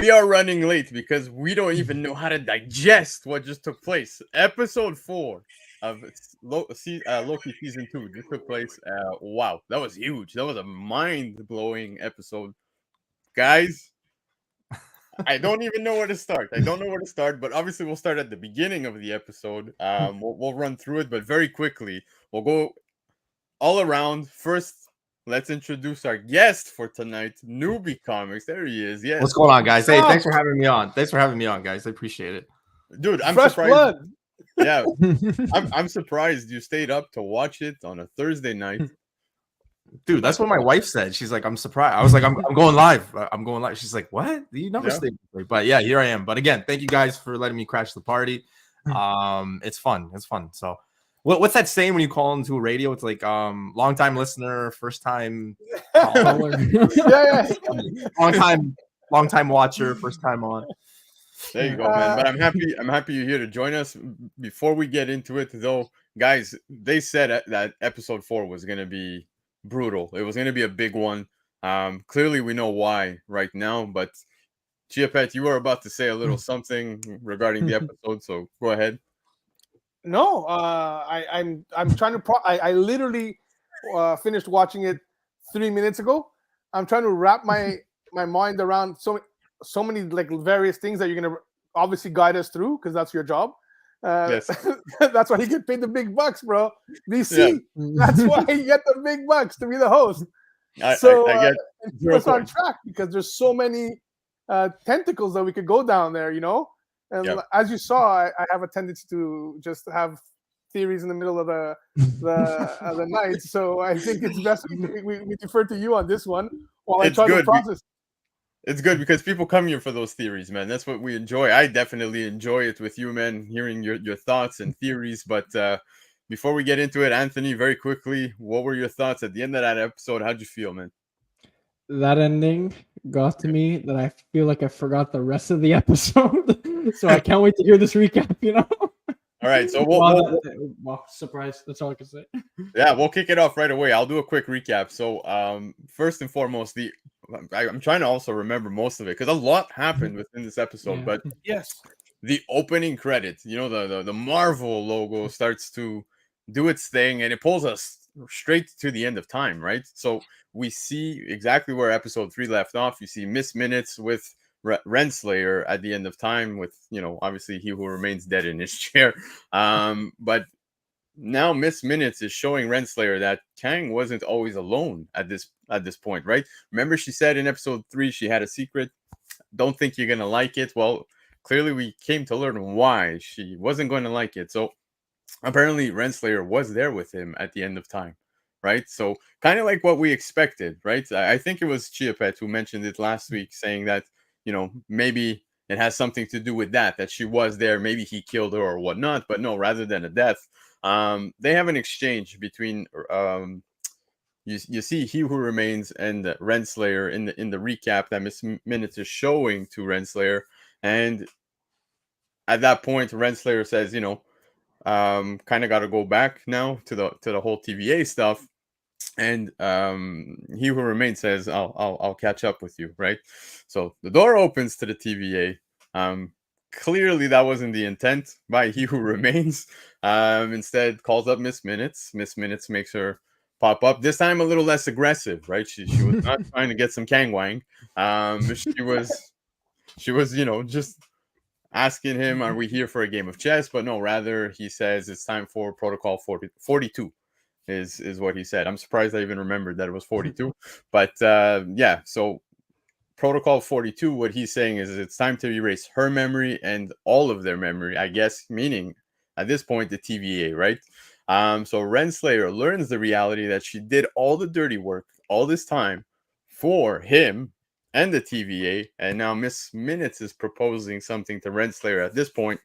we are running late because we don't even know how to digest what just took place. Episode 4 of Loki season 2 just took place. Wow, that was huge. That was a mind-blowing episode, guys. I don't even know where to start. I don't know where to start, but obviously we'll start at the beginning of the episode. We'll run through it, but very quickly we'll go all around. First, let's introduce our guest for tonight, Newbie Comics. There he is. Yes. What's going on, guys? Hey, thanks for having me on. Thanks for having me on, guys. I appreciate it. Dude, I'm Fresh surprised. blood. Yeah, I'm surprised you stayed up to watch it on a Thursday night. Dude, that's what my wife said. She's like, I'm surprised. I was like, I'm going live. I'm going live. She's like, what? You never stay. But yeah, here I am. But again, thank you guys for letting me crash the party. It's fun. It's fun. So what's that saying when you call into a radio? It's like long time listener, first time caller. Yeah. long time watcher, first time on. There you go, man. But I'm happy you're here to join us. Before we get into it, though, guys, they said that episode 4 was going to be brutal. It was going to be a big one. Clearly, we know why right now. But Chiapet, you were about to say a little something regarding the episode, so go ahead. No, I'm trying to. I literally finished watching it 3 minutes ago. I'm trying to wrap my mind around so many like various things that you're gonna obviously guide us through because that's your job. Yes. That's why you get paid the big bucks, bro. BC. Yeah. That's why you get the big bucks to be the host. I get it's on track because there's so many tentacles that we could go down there, you know. And as you saw, I have a tendency to just have theories in the middle of the night. So I think it's best we defer to you on this one while I try to process. It's good because people come here for those theories, man. That's what we enjoy. I definitely enjoy it with you, man, hearing your thoughts and theories. But before we get into it, Anthony, very quickly, what were your thoughts at the end of that episode? How'd you feel, man? That ending got to me that I feel like I forgot the rest of the episode. So I can't wait to hear this recap, you know? All right, so well, surprise. That's all I can say. Yeah, we'll kick it off right away. I'll do a quick recap. So first and foremost, I'm trying to also remember most of it because a lot happened within this episode. But yes, the opening credits, you know, the Marvel logo starts to do its thing and it pulls us straight to the end of time, right? So we see exactly where episode 3 left off. You see Miss Minutes with Renslayer at the end of time with, you know, obviously he who remains dead in his chair. But now Miss Minutes is showing Renslayer that Kang wasn't always alone at this point, right? Remember she said in episode 3 she had a secret. Don't think you're gonna like it. Well, clearly we came to learn why she wasn't going to like it. So apparently Renslayer was there with him at the end of time, right? So kind of like what we expected, right? I think it was Chiapet who mentioned it last week, saying that, you know, maybe it has something to do with that she was there. Maybe he killed her or whatnot, but no, rather than a death, they have an exchange between you see He Who Remains and Renslayer in the recap that Miss Minutes is showing to Renslayer, and at that point Renslayer says, you know, kind of got to go back now to the whole TVA stuff, and He Who Remains says, I'll catch up with you, right? So the door opens to the TVA. Clearly that wasn't the intent by He Who Remains. Instead calls up Miss Minutes. Miss Minutes makes her pop up, this time a little less aggressive, right? She was not trying to get some Kang Wang. She was, you know, just asking him, are we here for a game of chess? But no, rather he says it's time for protocol 42 is what he said. I'm surprised I even remembered that it was 42. But yeah, so protocol 42, what he's saying is it's time to erase her memory and all of their memory, I guess, meaning at this point the TVA, right? So Renslayer learns the reality that she did all the dirty work all this time for him and the TVA, and now Miss Minutes is proposing something to Renslayer at this point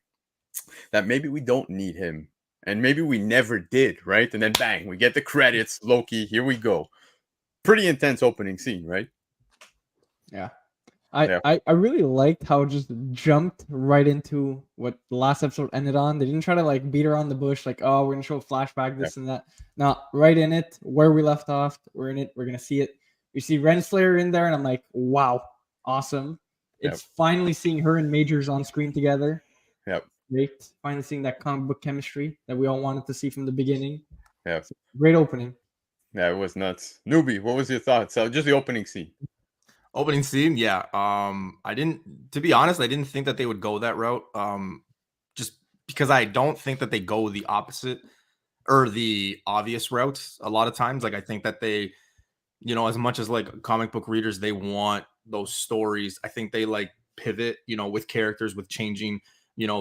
that maybe we don't need him, and maybe we never did, right? And then bang, we get the credits, Loki, here we go. Pretty intense opening scene, right? Yeah. I really liked how it just jumped right into what the last episode ended on. They didn't try to like beat around the bush, like, oh, we're gonna show a flashback, this and that. No, right in it, where we left off, we're in it, we're gonna see it. We see Renslayer in there, and I'm like, wow, awesome. It's finally seeing her and Majors on screen together. Yep. Great. Finally seeing that comic book chemistry that we all wanted to see from the beginning. Yeah. Great opening. Yeah, it was nuts. Newbie, what was your thoughts? So just the opening scene. Opening scene, yeah. To be honest, I didn't think that they would go that route. Just because I don't think that they go the opposite or the obvious route a lot of times. Like I think that they, as much as like comic book readers, they want those stories. I think they like pivot, with characters, with changing,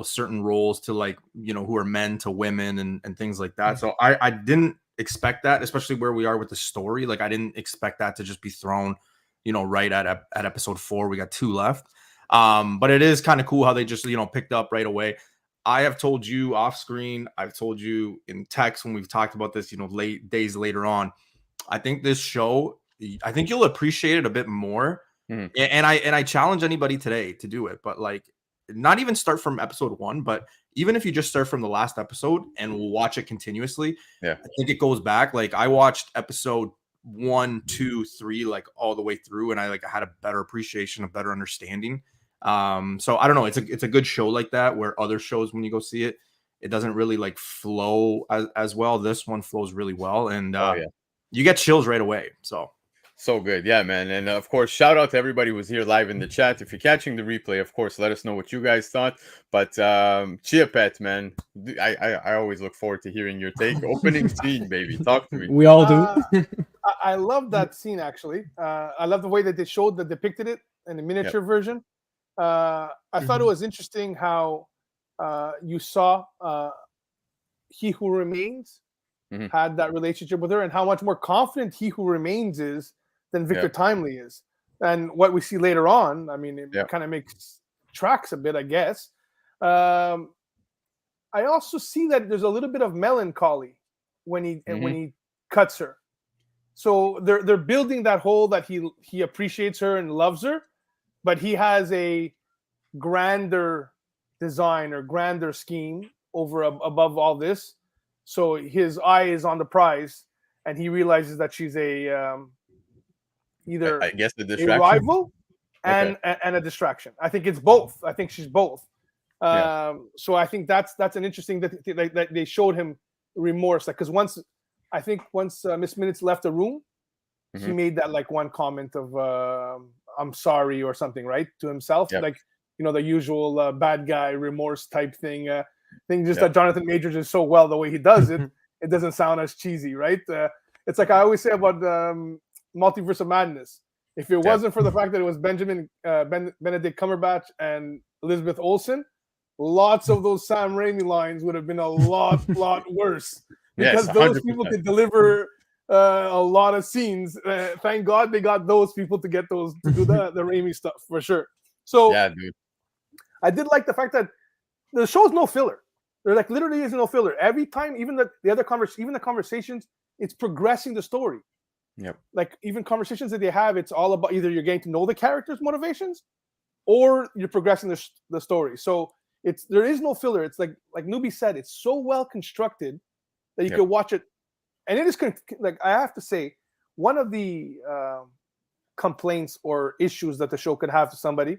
certain roles to like, who are men to women and things like that. So I didn't expect that, especially where we are with the story. Like I didn't expect that to just be thrown, right at episode 4. We got 2 left. But it is kind of cool how they just, picked up right away. I have told you off screen, I've told you in text when we've talked about this, days later on. I think this show, I think you'll appreciate it a bit more. Mm-hmm. And I challenge anybody today to do it, but like not even start from episode 1, but even if you just start from the last episode and watch it continuously, I think it goes back. Like I watched episode 1, 2, 3, like all the way through, and I like had a better appreciation, a better understanding. So I don't know. It's a good show like that, where other shows, when you go see it, it doesn't really like flow as well. This one flows really well, and you get chills right away. So good. Yeah, man. And of course, shout out to everybody who's here live in the chat. If you're catching the replay, of course, let us know what you guys thought. But Chiapet, man, I always look forward to hearing your take. Opening scene, baby. Talk to me. We all do. I love that scene, actually. I love the way that they depicted it in the miniature version. I thought it was interesting how you saw He Who Remains had that relationship with her, and how much more confident He Who Remains is than Victor Timely is. And what we see later on, I mean, it kind of makes tracks a bit, I guess. I also see that there's a little bit of melancholy when he cuts her. So they're building that whole that he appreciates her and loves her, but he has a grander design or grander scheme above all this. So his eye is on the prize, and he realizes that she's either I guess a rival and a distraction. I think it's both. I think she's both. So I think that's an interesting that they showed him remorse. Like, because once Miss Minutes left the room, he made that like one comment of I'm sorry or something, right, to himself, like the usual bad guy remorse type thing. That Jonathan Majors is so well the way he does it. It doesn't sound as cheesy, right? It's like I always say about Multiverse of Madness. If it wasn't for the fact that it was Benedict Cumberbatch and Elizabeth Olsen, lots of those Sam Raimi lines would have been a lot worse, because those people could deliver a lot of scenes. Thank God they got those people to do the Raimi stuff for sure. So dude. I did like the fact that the show's no filler. There like literally is no filler. Every time, even the conversations, it's progressing the story. Yep. Like even conversations that they have, it's all about either you're getting to know the characters' motivations, or you're progressing the story. So there is no filler. It's like Newbie said, it's so well constructed that you can watch it. And it is like, I have to say, one of the complaints or issues that the show could have to somebody.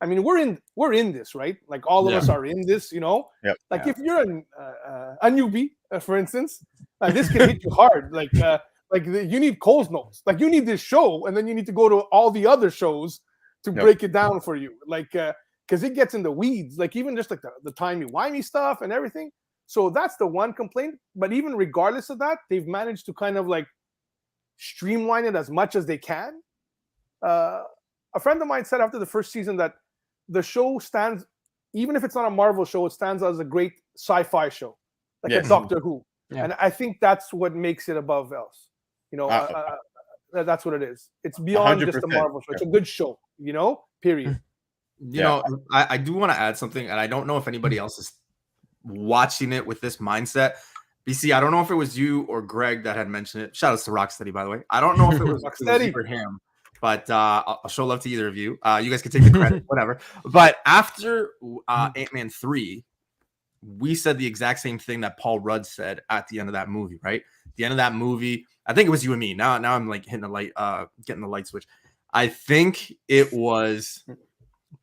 I mean, we're in this, right? Like all of us are in this, Yep. Like if you're a newbie, for instance, this can hit you hard. Like you need Cole's Notes. Like you need this show, and then you need to go to all the other shows to break it down for you. Like because it gets in the weeds. Like even just like the timey-wimey stuff and everything. So that's the one complaint. But even regardless of that, they've managed to kind of like streamline it as much as they can. A friend of mine said after the first season that the show stands, even if it's not a Marvel show, it stands as a great sci-fi show, like a Doctor Who. Yeah. And I think that's what makes it above else. That's what it is. It's beyond just a Marvel show. It's a good show, period. I do want to add something, and I don't know if anybody else is watching it with this mindset. BC, I don't know if it was you or Greg that had mentioned it. Shout out to Rocksteady, by the way. I don't know if it was Rocksteady or him. But I'll show love to either of you. You guys can take the credit, whatever. But after Ant-Man 3, we said the exact same thing that Paul Rudd said at the end of that movie, right? The end of that movie, I think it was you and me. Now I'm like hitting the light, getting the light switch. I think it was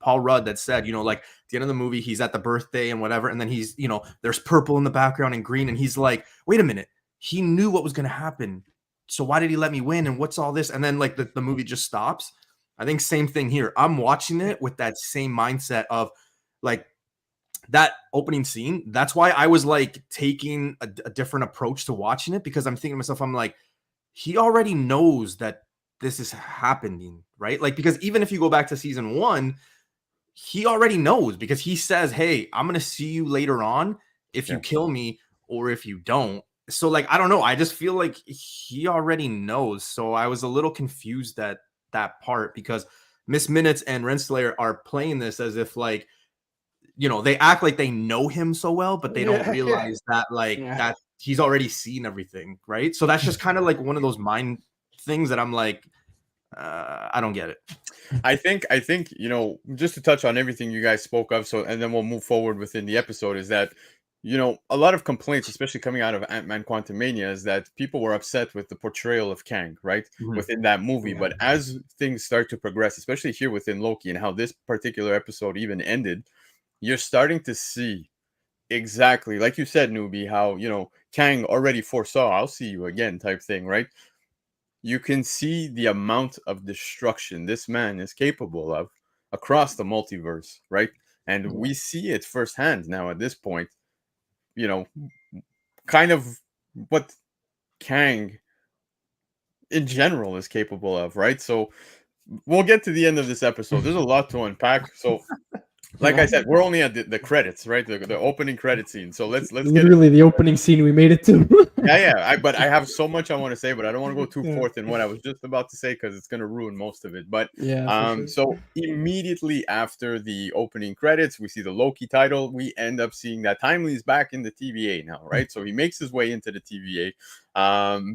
Paul Rudd that said, like at the end of the movie, he's at the birthday and whatever, and then he's, there's purple in the background and green, and he's like, wait a minute, he knew what was going to happen, so why did he let me win, and what's all this? And then like the movie just stops. I think same thing here. I'm watching it with that same mindset of like that opening scene. That's why I was like taking a different approach to watching it, because I'm thinking to myself, I'm like, he already knows that this is happening, right? Like, because even if you go back to season 1, he already knows, because he says, hey, I'm going to see you later on if you kill me or if you don't. So like, I don't know. I just feel like he already knows. So I was a little confused at that part, because Miss Minutes and Renslayer are playing this as if like, they act like they know him so well, but they don't realize that like that he's already seen everything, right? So that's just kind of like one of those mind things that I'm like, I don't get it. I think just to touch on everything you guys spoke of, so and then we'll move forward within the episode, is that a lot of complaints, especially coming out of Ant-Man Quantumania, is that people were upset with the portrayal of Kang, right, within that movie. But as things start to progress, especially here within Loki and how this particular episode even ended, you're starting to see exactly, like you said, Newbie, how, Kang already foresaw, I'll see you again type thing, right? You can see the amount of destruction this man is capable of across the multiverse, right? And we see it firsthand now at this point, kind of what Kang in general is capable of, right? So we'll get to the end of this episode. There's a lot to unpack. So like I said, we're only at the credits, right? The opening credit scene. So let's literally the opening scene we made it to. But I have so much I want to say, but I don't want to go too forth in what I was just about to say, because it's going to ruin most of it. But so immediately after the opening credits, we see the Loki title. We end up seeing that Timely's back in the TVA now, right? So he makes his way into the TVA.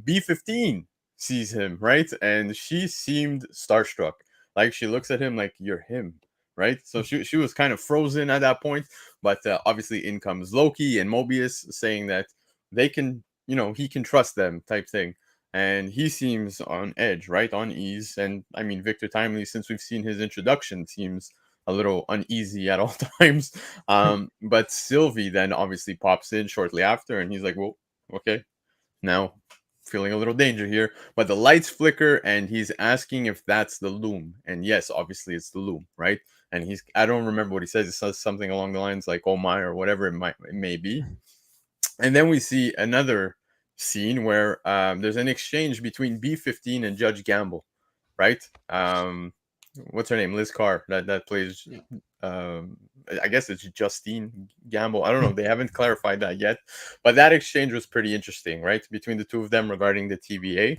B-15 sees him, right? And she seemed starstruck. Like, she looks at him like, you're him. Right, so she was kind of frozen at that point, but obviously in comes Loki and Mobius saying that they can, he can trust them type thing, and he seems on edge, right, on ease. And I mean, Victor Timely, since we've seen his introduction, seems a little uneasy at all times. But Sylvie then obviously pops in shortly after, and he's like, well, okay, now feeling a little danger here, but the lights flicker and he's asking if that's the loom, and yes, obviously it's the loom, right? And I don't remember what he says. It says something along the lines like, oh my, or whatever it may be. And then we see another scene where there's an exchange between B-15 and Judge Gamble, right? What's her name? Liz Carr, that plays I guess it's Justine Gamble. I don't know. They haven't clarified that yet. But that exchange was pretty interesting, right? Between the two of them regarding the TVA.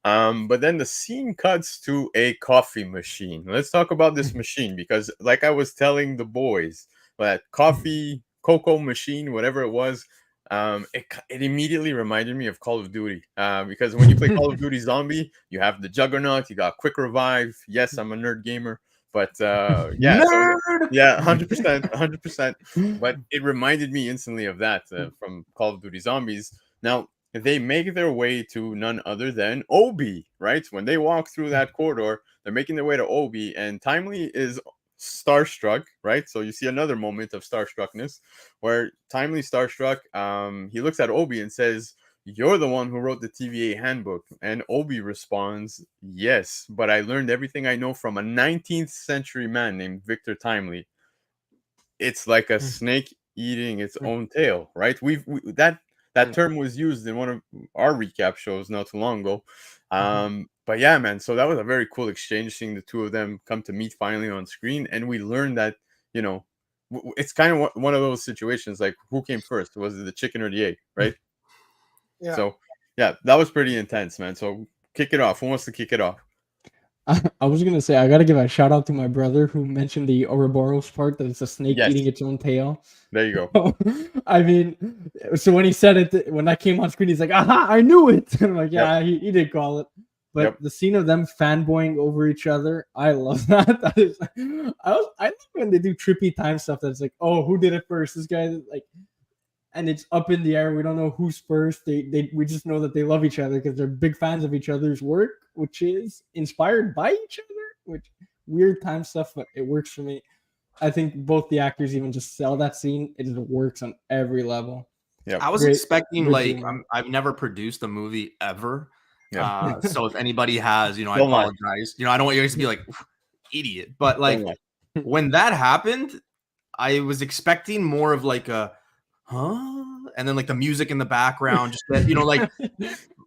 But then the scene cuts to a coffee machine. Let's talk about this machine, because like I was telling the boys, that cocoa machine, whatever it was, it immediately reminded me of Call of Duty, because when you play Call of Duty Zombie, you have the Juggernaut, you got Quick Revive. Yes, I'm a nerd gamer. But yeah, 100%. But it reminded me instantly of that from Call of Duty Zombies. Now they make their way to none other than Obi, right? When they walk through that corridor, they're making their way to Obi, and Timely is starstruck, right? So you see another moment of starstruckness where Timely starstruck. He looks at Obi and says, "You're the one who wrote the TVA handbook." And Obi responds, "Yes, but I learned everything I know from a 19th century man named Victor Timely. It's like a snake eating its own tail," right? That term was used in one of our recap shows not too long ago. But yeah, man, so that was a very cool exchange, seeing the two of them come to meet finally on screen. And we learned that, it's kind of one of those situations like, who came first? Was it the chicken or the egg, right? Yeah. So, yeah, that was pretty intense, man. So, kick it off. Who wants to kick it off? I was going to say, I got to give a shout out to my brother who mentioned the Ouroboros part, that it's a snake Yes. eating its own tail. There you go. I mean, so when he said it, when that came on screen, he's like, aha, I knew it. And I'm like, yeah, he did call it. But the scene of them fanboying over each other, I love that. That is, I like when they do trippy time stuff that's like, oh, who did it first? This guy, like, and it's up in the air. We don't know who's first. We just know that they love each other because they're big fans of each other's work, which is inspired by each other. Which weird time stuff, but it works for me. I think both the actors even just sell that scene. It just works on every level. Yeah, I was Great- expecting great like humor. I've never produced a movie ever. Yeah. So if anybody has, I Don't lie. apologize. I don't want you guys to be like idiot, but like Don't lie. when that happened, I was expecting more of like a huh, and then like the music in the background, just that,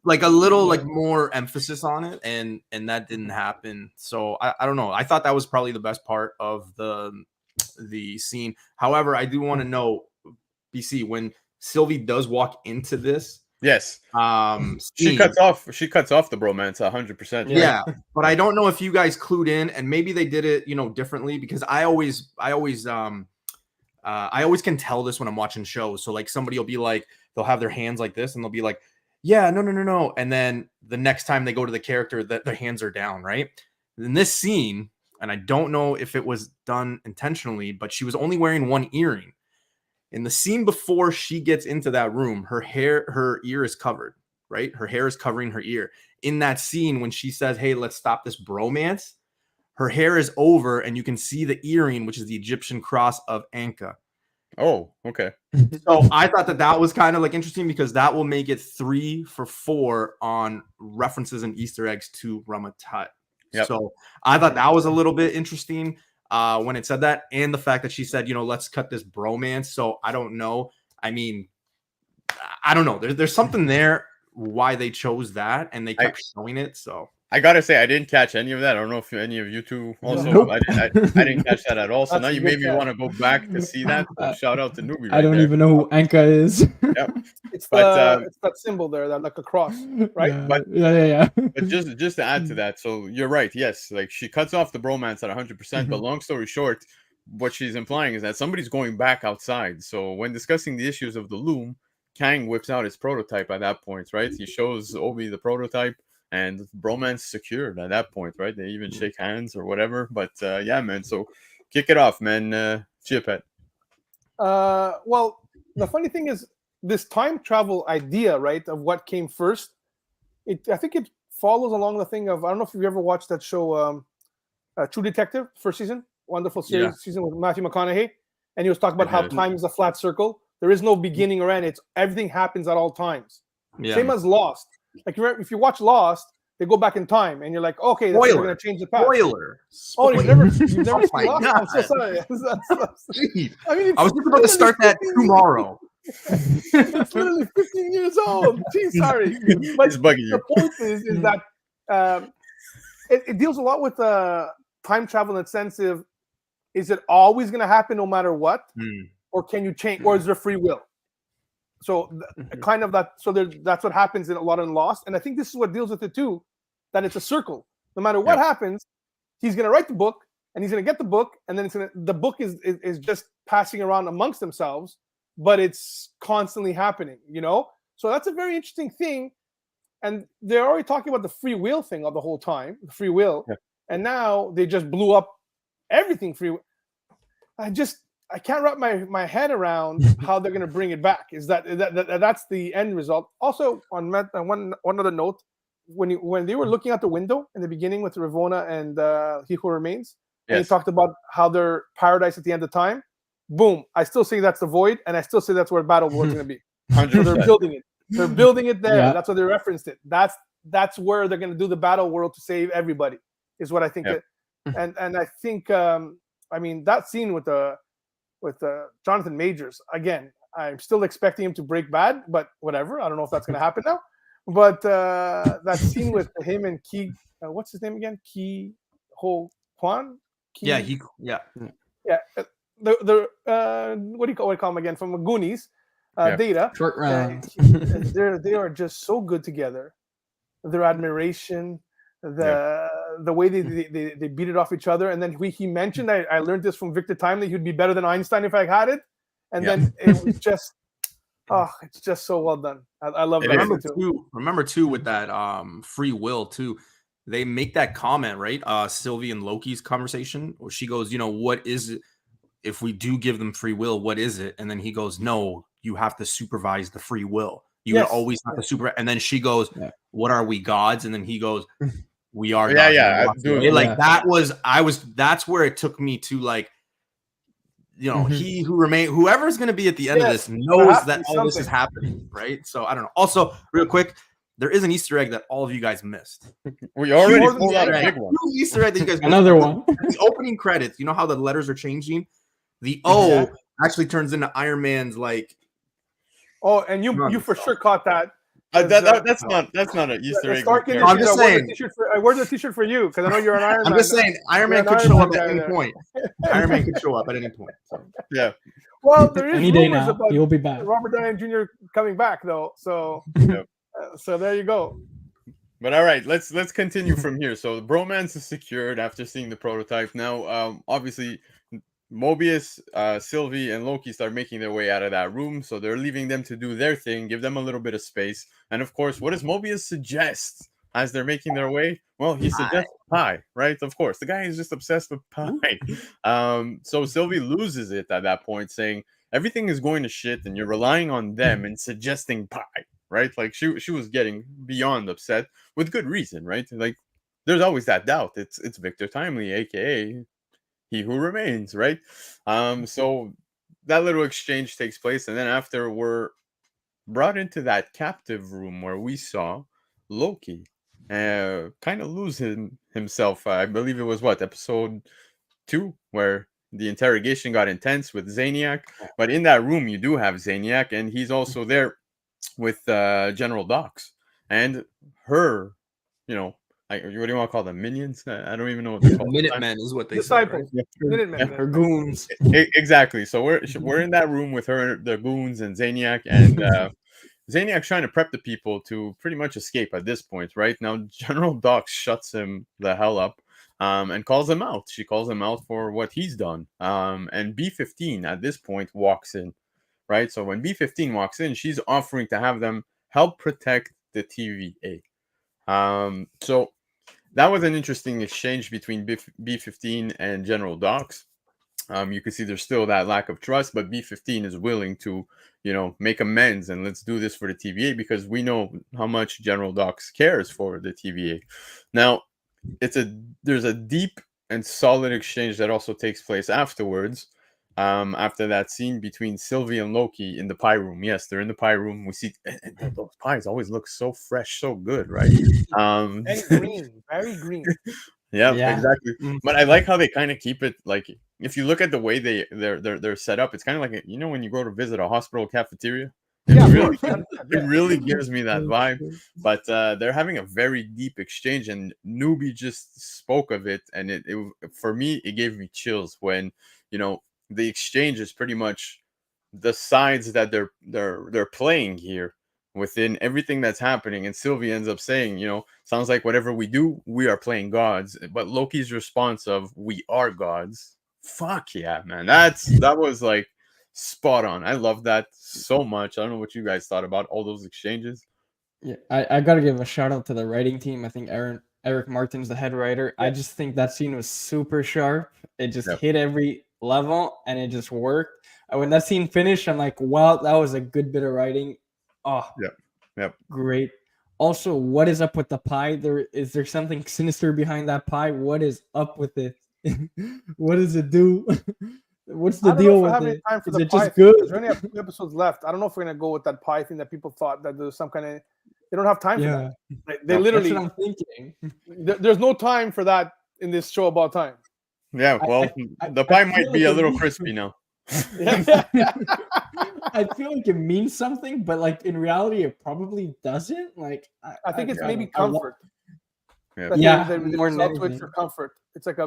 like a little like more emphasis on it, and that didn't happen. So I don't know. I thought that was probably the best part of the scene. However, I do want to know, BC, when Sylvie does walk into this, Yes. She scene, cuts off the bromance 100%. yeah, but I don't know if you guys clued in, and maybe they did it, differently, because I always can tell this when I'm watching shows. So like somebody will be like, they'll have their hands like this, and they'll be like, yeah, no, and then the next time they go to the character, that their hands are down, right? In this scene, and I don't know if it was done intentionally, but she was only wearing one earring. In the scene before she gets into that room, her ear is covered, right? Her hair is covering her ear. In that scene, when she says, hey, let's stop this bromance, her hair is over, and you can see the earring, which is the Egyptian cross of Anka. Oh, okay. So I thought that was kind of like interesting, because that will make it 3 for 4 on references and Easter eggs to Ramatut. Yep. So I thought that was a little bit interesting when it said that, and the fact that she said, let's cut this bromance. So I don't know. I mean, I don't know. There's something there why they chose that, and they kept showing it. So I gotta say, I didn't catch any of that. I don't know if any of you two also. Nope. I didn't catch that at all. So That's now a you good made me catch. want to go back to see that. So shout out to Newbie. I don't even know who Anka is. Yep. It's But, it's that symbol there, that like a cross, right? Yeah, But- yeah. But just to add to that, so you're right. Yes, like she cuts off the bromance at 100%. But long story short, what she's implying is that somebody's going back outside. So when discussing the issues of the loom, Kang whips out his prototype at that point, right? He shows Obi the prototype, and bromance secured at that point, right? They even shake hands or whatever. But yeah, man. So kick it off, man. Chiapet. Well, the funny thing is this time travel idea, right, of what came first. I think it follows along the thing of, I don't know if you've ever watched that show, True Detective, first season, wonderful series, season with Matthew McConaughey, and he was talking about how time is a flat circle. There is no beginning or end. It's everything happens at all times. yeah. Same as Lost. Like if you watch Lost, they go back in time, and you're like, okay, they're going to change the past. Spoiler. Oh, you've never seen Oh my Lost? I'm so God. sorry. Jeez. I mean, I was just about to start that tomorrow. It's literally 15 years old. Geez, sorry. But It's bugging you. the point is that it deals a lot with time travel in the sense of, is it always going to happen no matter what? Or can you change? Or is there free will? So kind of that. So that's what happens in a lot of Lost. And I think this is what deals with it too, that it's a circle. No matter what happens, he's going to write the book, and he's going to get the book, and then the book is just passing around amongst themselves, but it's constantly happening, So that's a very interesting thing. And they're already talking about the free will thing all the whole time, the free will. Yeah. And now they just blew up everything free will. I can't wrap my head around how they're going to bring it back. Is that's the end result? Also, on one other note, when they were looking out the window in the beginning with Ravonna and He Who Remains, and he talked about how they're paradise at the end of time. Boom! I still say that's the void, and I still say that's where Battle World's going to be. 100%. So they're building it. They're building it there. Yeah. That's why they referenced it. That's where they're going to do the Battle World to save everybody. Is what I think. And I think that scene with Jonathan Majors, again, I'm still expecting him to break bad, but whatever. I don't know if that's going to happen now. But that scene with him and Ki, what's his name again? Ki Ho Kwan? Yeah. The what do you call him again, from Goonies? Data. Short round. They are just so good together. Their admiration, the way they beat it off each other, and then he mentioned, I learned this from Victor Timely, he'd be better than Einstein if I had it, and then it was just it's just so well done. I love that. Remember too with that free will too. They make that comment, right? Sylvie and Loki's conversation, where she goes, what is it if we do give them free will? What is it? And then he goes, no, you have to supervise the free will. You would always have to super. And then she goes, what are we, gods? And then he goes, we are gods. That's where it took me to like, you know, he who remain, whoever's going to be at the end of this knows that all this is happening, right? So I don't know. Also, real quick, there is an Easter egg that all of you guys missed. We already pulled out a big one. Easter egg that you guys missed. Another one. The opening credits. You know how the letters are changing? The O actually turns into Iron Man's like. Oh, and you for sure caught that. That's not an Easter egg. I'm just saying. I wore the T-shirt for you because I know you're an Iron Man. I'm just saying, Iron Man could show up at any point. Iron Man could show up at any point. So. Yeah. Well, there is any day rumors now. about He'll be back. Robert Downey Jr. coming back though. So, so there you go. But all right, let's continue from here. So the bromance is secured after seeing the prototype. Now, obviously, Mobius, Sylvie, and Loki start making their way out of that room. So they're leaving them to do their thing, give them a little bit of space. And of course, what does Mobius suggest as they're making their way? Well, he suggests pie, right? Of course, the guy is just obsessed with pie. So Sylvie loses it at that point, saying everything is going to shit, and you're relying on them and suggesting pie, right? Like she was getting beyond upset with good reason, right? Like there's always that doubt. It's Victor Timely, aka He Who Remains, right? So that little exchange takes place, and then after we're brought into that captive room where we saw Loki kind of lose himself. I believe it was episode 2, where the interrogation got intense with Zaniac. But in that room, you do have Zaniac, and he's also there with General Dox and her, you know, what do you want to call them? Minions? I don't even know what they're called. Minutemen is what they Disciples. say. Right? Minutemen. Her goons. Exactly. So we're in that room with her, the goons, and Zaniac, and Zaniac's trying to prep the people to pretty much escape at this point, right? Now, General Dox shuts him the hell up and calls him out. She calls him out for what he's done. And B-15 at this point walks in, right? So when B-15 walks in, she's offering to have them help protect the TVA. So that was an interesting exchange between B-15 and General Dox. You can see there's still that lack of trust, but B-15 is willing to, you know, make amends and let's do this for the TVA because we know how much General Dox cares for the TVA. Now, there's a deep and solid exchange that also takes place afterwards. After that scene between Sylvie and Loki in the pie room. Yes, they're in the pie room. We see and those pies always look so fresh, so good, right? Very green, very green. Yeah, exactly. But I like how they kind of keep it like if you look at the way they're set up, it's kind of like when you go to visit a hospital cafeteria. It really gives me that vibe. But they're having a very deep exchange, and Newbie just spoke of it, and it for me it gave me chills when the exchange is pretty much the sides that they're playing here within everything that's happening. And Sylvie ends up saying, sounds like whatever we do, we are playing gods. But Loki's response of we are gods. Fuck yeah, man. That was like spot on. I love that so much. I don't know what you guys thought about all those exchanges. Yeah, I gotta give a shout out to the writing team. I think Eric Martin's the head writer. I just think that scene was super sharp. It just hit every level and it just worked. When that scene finished, I'm like, wow, that was a good bit of writing. Oh, yep, great. Also, what is up with the pie? Is there something sinister behind that pie? What is up with it? What does it do? What's the deal with it? Time for is the it pie just good? There's only a few episodes left. I don't know if we're gonna go with that pie thing that people thought that there's some kind of. They don't have time for that. They literally. That's what I'm thinking. There's no time for that in this show about time. Yeah, well, the pie might be a little crispy now. I feel like it means something, but like in reality, it probably doesn't. Like I think it's maybe comfort. Yeah, more to it for comfort. It's like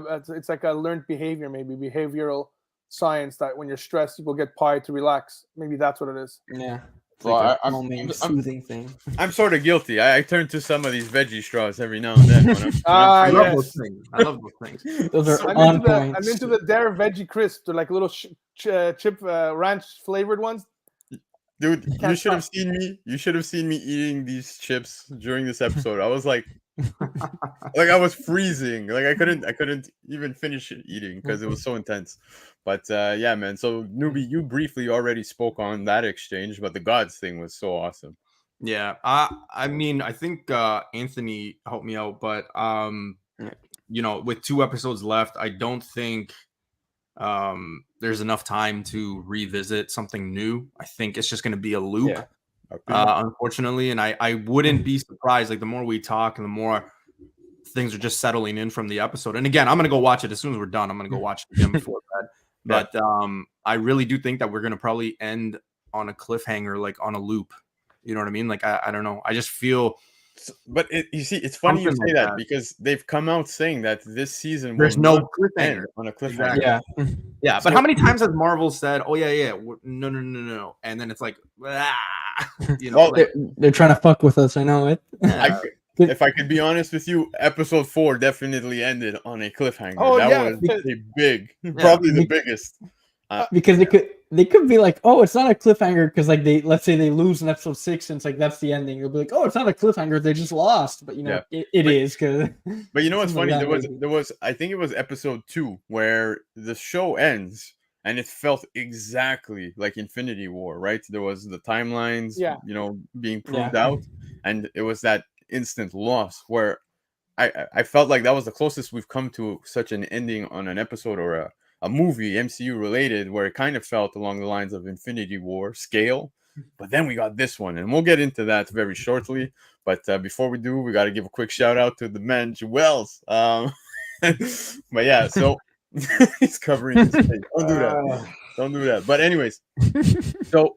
a learned behavior, maybe behavioral science that when you're stressed, you go get pie to relax. Maybe that's what it is. Yeah. Well, like soothing thing. I'm sort of guilty. I turn to some of these veggie straws every now and then. I love those things. I love those things. Those are on point. I'm into the Dare veggie crisps. They're like little chip ranch flavored ones. Dude, you should have seen me. You should have seen me eating these chips during this episode. I was like I was freezing. Like I couldn't even finish eating because it was so intense. But yeah, man. So Newbie, you briefly already spoke on that exchange, but the gods thing was so awesome. Yeah, I mean, I think Anthony helped me out, but with 2 episodes left, I don't think there's enough time to revisit something new. I think it's just going to be a loop, unfortunately. And I wouldn't be surprised. Like the more we talk and the more things are just settling in from the episode. And again, I'm going to go watch it as soon as we're done. I'm going to go watch it again before bed. But I really do think that we're going to probably end on a cliffhanger, like on a loop. You know what I mean? Like, I don't know. I just feel... But you see, it's funny you say that because they've come out saying that this season there's no cliffhanger on a cliffhanger. Exactly. Yeah. But how many times has Marvel said, "Oh yeah, no," and then it's like, you know, they're trying to fuck with us. I know it. If I could be honest with you, episode 4 definitely ended on a cliffhanger. Oh, that was a big, probably the biggest. Because they could be like, oh, it's not a cliffhanger because like let's say they lose in episode 6 and it's like that's the ending. You'll be like, oh, it's not a cliffhanger, they just lost. But you know, it is because. But you know what's funny? There was I think it was episode 2 where the show ends and it felt exactly like Infinity War, right? There was the timelines, you know, being proved out, and it was that instant loss where I felt like that was the closest we've come to such an ending on an episode or a movie MCU related, where it kind of felt along the lines of Infinity War scale. But then we got this one, and we'll get into that very shortly. But before we do, we got to give a quick shout out to the man Joel's. But yeah, so he's covering his face. Don't do that. Don't do that. But anyways, so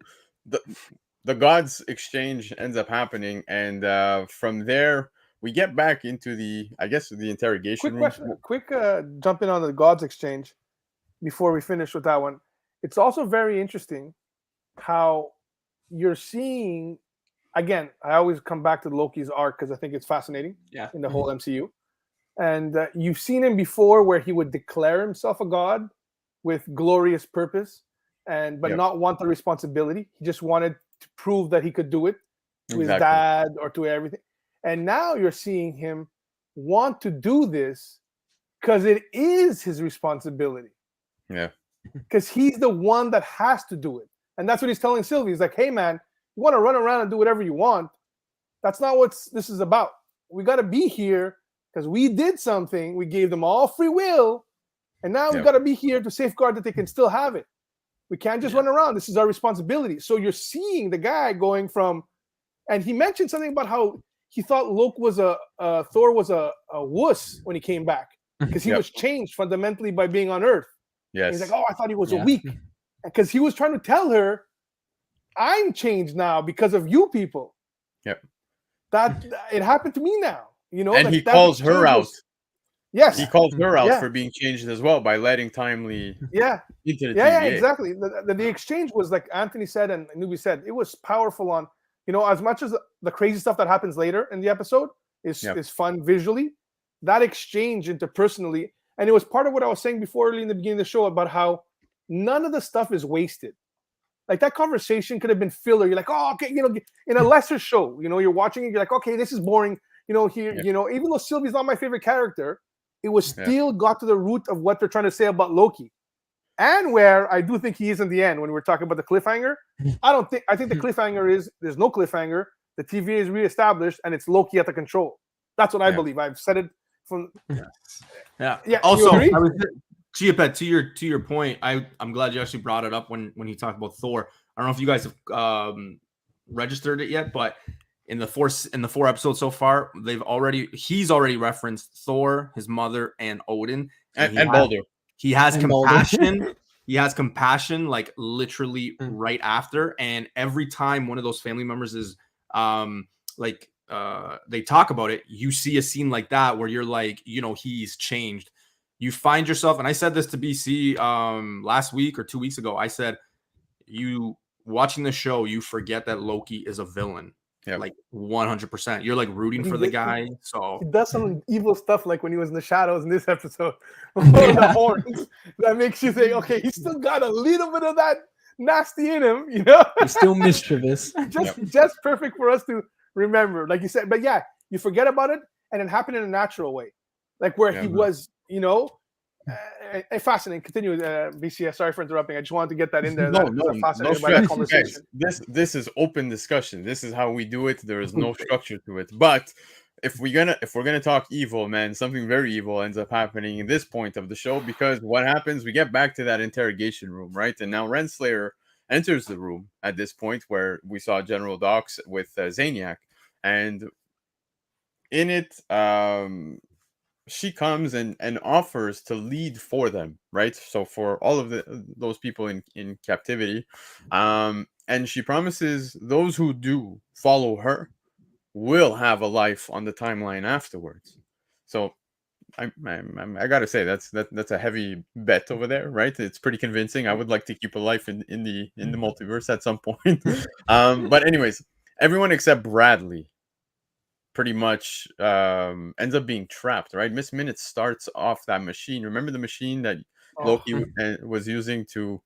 the gods exchange ends up happening, and from there we get back into the interrogation room. Quick jump in on the gods exchange before we finish with that one. It's also very interesting how you're seeing, again, I always come back to Loki's arc because I think it's fascinating in the whole MCU. And you've seen him before where he would declare himself a god with glorious purpose, but not want the responsibility. He just wanted to prove that he could do it to his dad or to everything. And now you're seeing him want to do this because it is his responsibility. Yeah. Because he's the one that has to do it. And that's what he's telling Sylvie. He's like, hey, man, you want to run around and do whatever you want. That's not what this is about. We got to be here because we did something. We gave them all free will. And now we got to be here to safeguard that they can still have it. We can't just run around. This is our responsibility. So you're seeing the guy going from, and he mentioned something about how he thought Loki was Thor was a wuss when he came back because he was changed fundamentally by being on Earth. Yes. He's like, oh, I thought he was a weak. Because he was trying to tell her, I'm changed now because of you people. Yep. That it happened to me now. You know, and he calls her out. Yes. He calls her out for being changed as well by letting Timely into the TVA. Yeah, exactly. The exchange was like Anthony said and Nubi said, it was powerful on, you know, as much as the crazy stuff that happens later in the episode is fun visually, that exchange interpersonally, and it was part of what I was saying before early in the beginning of the show about how none of the stuff is wasted. Like that conversation could have been filler. You're like, oh, okay, you know, in a lesser show, you know, you're watching it, you're like, okay, this is boring. You know, here, you know, even though Sylvie's not my favorite character, it was still got to the root of what they're trying to say about Loki. And where I do think he is in the end when we're talking about the cliffhanger. I think the cliffhanger is there's no cliffhanger. The TVA is reestablished and it's Loki at the control. That's what I believe. I've said it from Also, Chiapet, to your point, I'm glad you actually brought it up when he talked about Thor. I don't know if you guys have registered it yet, but in the four episodes so far, he's already referenced Thor, his mother, and Odin, and Baldur. He has compassion. He has compassion, like literally right after. And every time one of those family members is they talk about it, you see a scene like that where you're like, you know, he's changed. You find yourself, and I said this to BC last week or 2 weeks ago. I said, you watching the show, you forget that Loki is a villain. Like 100%. You're like rooting for the guy. So he does some evil stuff, like when he was in the shadows in this episode. The horns that makes you think, okay, he's still got a little bit of that nasty in him, you know. He's still mischievous. Just perfect for us to remember, like you said. But yeah, you forget about it, and it happened in a natural way, like where he was, you know. Fascinating. Continue, BCS. Sorry for interrupting. I just wanted to get that in there. No conversation. This is open discussion. This is how we do it. There is no structure to it. But if we're gonna talk evil, man, something very evil ends up happening in this point of the show, because what happens, we get back to that interrogation room, right? And now Renslayer enters the room at this point where we saw General Dox with Zaniac, and in it, she comes and offers to lead for them, right? So for all of those people in captivity, and she promises those who do follow her will have a life on the timeline afterwards. So I gotta say that's a heavy bet over there, right? It's pretty convincing. I would like to keep a life in the multiverse at some point. But anyways, everyone except Bradley pretty much ends up being trapped, right? Miss Minute starts off that machine. Remember the machine that Loki was using to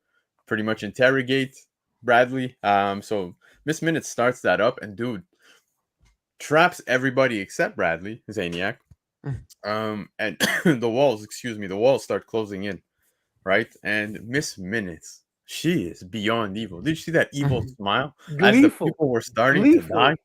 pretty much interrogate Bradley? So Miss Minute starts that up, and dude, traps everybody except Bradley, Zaniac. And the walls start closing in, right? And Miss Minutes, she is beyond evil. Did you see that evil smile as the people were starting to die?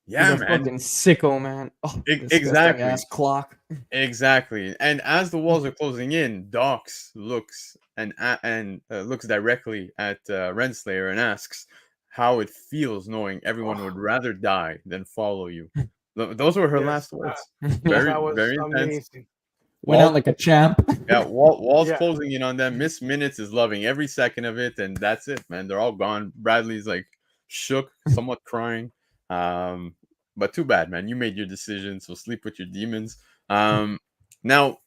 Yeah, He's a man. fucking sicko, man. Oh, Exactly. Ass clock. Exactly. And as the walls are closing in, Dox looks and looks directly at Renslayer and asks how it feels knowing everyone would rather die than follow you. Those were her last words. Very, that was very intense. amazing. Went out like a champ. Yeah, walls closing in on them. Miss Minutes is loving every second of it, and that's it, man. They're all gone. Bradley's like shook, somewhat crying. But too bad, man. You made your decision, so sleep with your demons. Now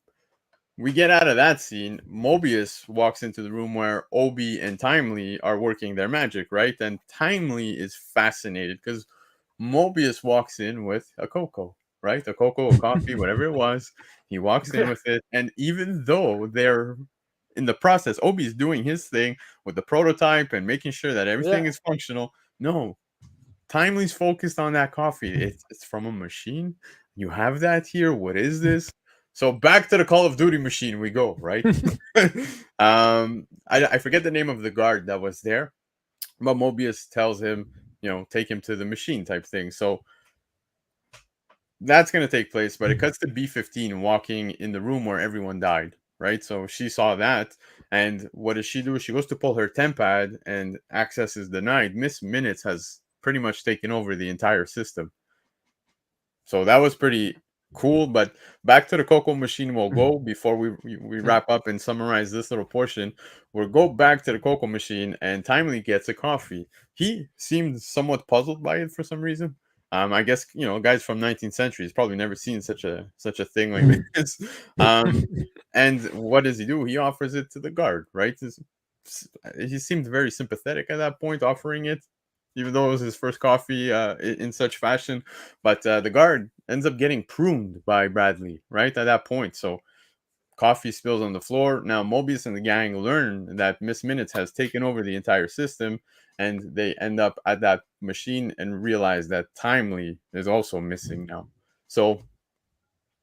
we get out of that scene. Mobius walks into the room where Obi and Timely are working their magic, right? And Timely is fascinated because Mobius walks in with a cocoa, right? A cocoa, a coffee, whatever it was. He walks in with it, and even though they're in the process, Obi's doing his thing with the prototype and making sure that everything is functional. No, Timely's focused on that coffee. It's from a machine. You have that here. What is this? So back to the Call of Duty machine we go, right? I forget the name of the guard that was there, but Mobius tells him, take him to the machine type thing. So that's going to take place, but it cuts to B-15 walking in the room where everyone died, right? So she saw that, and what does she do? She goes to pull her tempad, and access is denied. Miss Minutes has pretty much taken over the entire system. So that was pretty cool, but back to the cocoa machine we'll go before we wrap up and summarize this little portion. We'll go back to the cocoa machine, and Timely gets a coffee. He seemed somewhat puzzled by it for some reason. I guess guys from 19th century has probably never seen such a thing like this. And what does he do? He offers it to the guard, right? He seemed very sympathetic at that point, offering it, even though it was his first coffee in such fashion. But the guard ends up getting pruned by Bradley right at that point. So coffee spills on the floor. Now Mobius and the gang learn that Miss Minutes has taken over the entire system, and they end up at that machine and realize that Timely is also missing now. So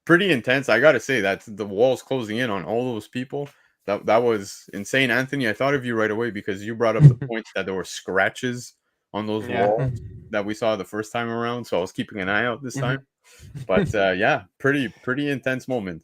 pretty intense. I gotta say that the walls closing in on all those people, that was insane. Anthony, I thought of you right away because you brought up the point that there were scratches on those walls that we saw the first time around. So I was keeping an eye out this time. But pretty intense moment.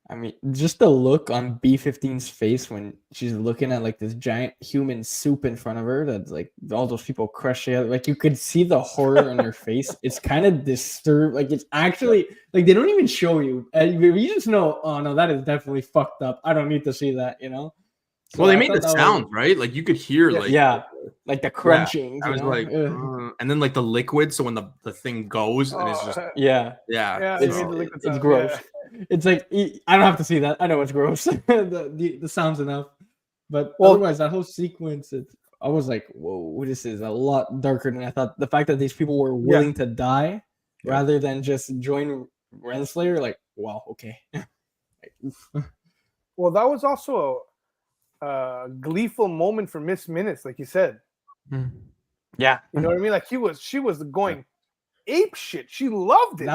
I mean, just the look on B-15's face when she's looking at like this giant human soup in front of her that's like all those people crushed together. Like you could see the horror on her face. It's kind of disturbed. Like it's actually like they don't even show you. And you just know, oh no, that is definitely fucked up. I don't need to see that, So well, they made the sound, right? Like you could hear like the crunching. I was like, and then like the liquid. So when the thing goes and it's just it's gross. Yeah. It's like I don't have to see that. I know it's gross. the sound's enough. But otherwise, that whole sequence, I was like, whoa, this is a lot darker than I thought. The fact that these people were willing to die rather than just join Renslayer, like, wow, okay. Well, that was also a gleeful moment for Miss Minutes, like you said. Yeah, you know what I mean. Like she was going ape shit. She loved it.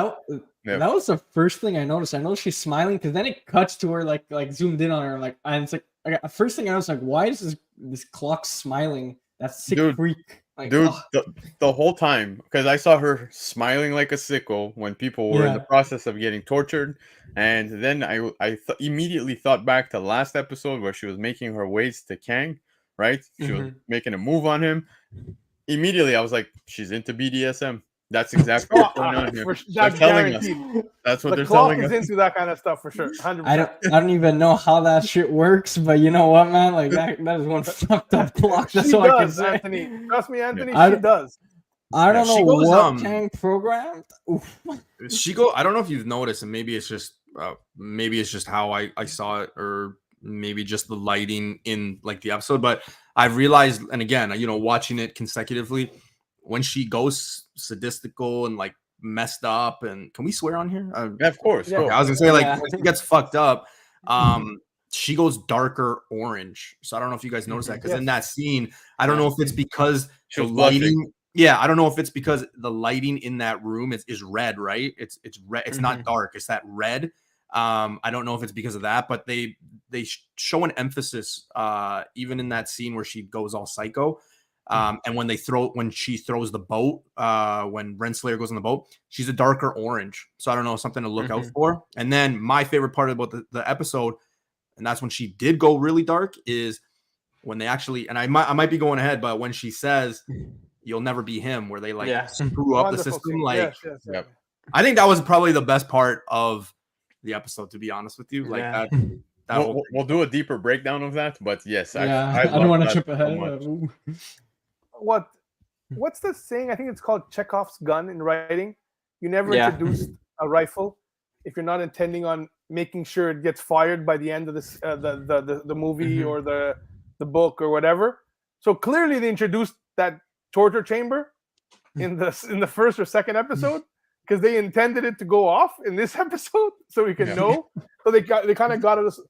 That was the first thing I noticed. I know she's smiling because then it cuts to her like zoomed in on her, and it's like first thing I was like, why is this clock smiling? That sick freak. Like, Dude, oh, the whole time, because I saw her smiling like a sickle when people were in the yeah. process of getting tortured, and then immediately thought back to last episode where she was making her ways to Kang, right? She was making a move on him. Immediately, I was like, she's into BDSM. That's exactly what's going on here. They're That's telling us. guaranteed. That's what The they're clock telling is us. into that kind of stuff for sure. 100%. I don't even know how that shit works, but you know what, man? Like that is one fucked up clock. That's She all I can does, say. Anthony. Trust me, Anthony. I She don't- does. I don't know she goes, what Kang programmed. Oof. I don't know if you've noticed, and maybe it's just how I saw it, or maybe just the lighting in like the episode, but I've realized, and again, watching it consecutively, when she goes sadistical and like messed up, and can we swear on here? Yeah, of course. Yeah. Go. I was gonna say, like, Yeah. when she gets fucked up, she goes darker orange. So I don't know if you guys noticed that, because Yes. in that scene, I don't know if it's because She the was blushing. lighting. Yeah, I don't know if it's because the lighting in that room is red, right? It's red. It's not dark. It's that red. I don't know if it's because of that, but they show an emphasis even in that scene where she goes all psycho. And when she throws the boat, when Renslayer goes on the boat, she's a darker orange. So I don't know, something to look out for. And then my favorite part about the episode, and that's when she did go really dark, is when they actually, and I might be going ahead, but when she says, "You'll never be him," where they like screw up the Wonderful system. scene. Like, Yes. Yep. I think that was probably the best part of the episode, to be honest with you. Like Yeah. that whole We'll do a deeper breakdown of that, but yes, Yeah, I I don't love want to that chip so ahead. much. Ooh. What's the saying? I think it's called Chekhov's gun in writing. You never Yeah. introduce a rifle if you're not intending on making sure it gets fired by the end of this the movie or the book or whatever. So clearly they introduced that torture chamber in the first or second episode because they intended it to go off in this episode so we can know. So they kind of got us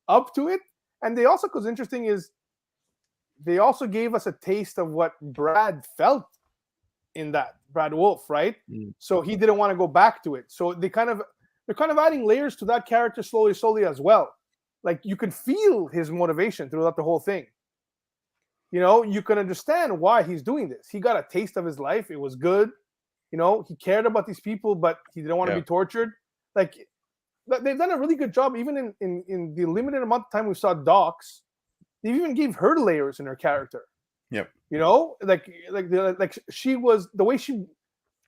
up to it. And they also, because interesting is, they also gave us a taste of what Brad felt in that, Brad Wolf, right? So he didn't want to go back to it. So they're kind of adding layers to that character slowly as well. Like you can feel his motivation throughout the whole thing. You can understand why he's doing this. He got a taste of his life. It was good. He cared about these people, but he didn't want to be tortured. Like they've done a really good job, even in the limited amount of time we saw Docs. They even gave her layers in her character. Yep. Like she was the way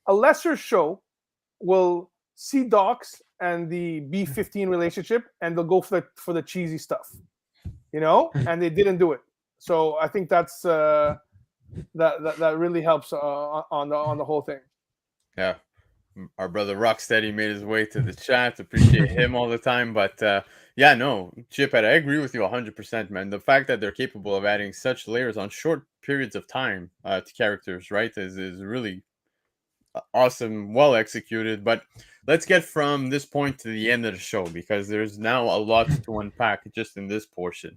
a lesser show will see Docs and the B-15 relationship, and they'll go for the cheesy stuff, and they didn't do it. So I think that's that really helps on the whole thing. Yeah. Our brother Rocksteady made his way to the chat. Appreciate him all the time. But yeah, no, Chiapet, I agree with you 100%, man. The fact that they're capable of adding such layers on short periods of time to characters, right, is really awesome, well executed. But let's get from this point to the end of the show, because there's now a lot to unpack just in this portion.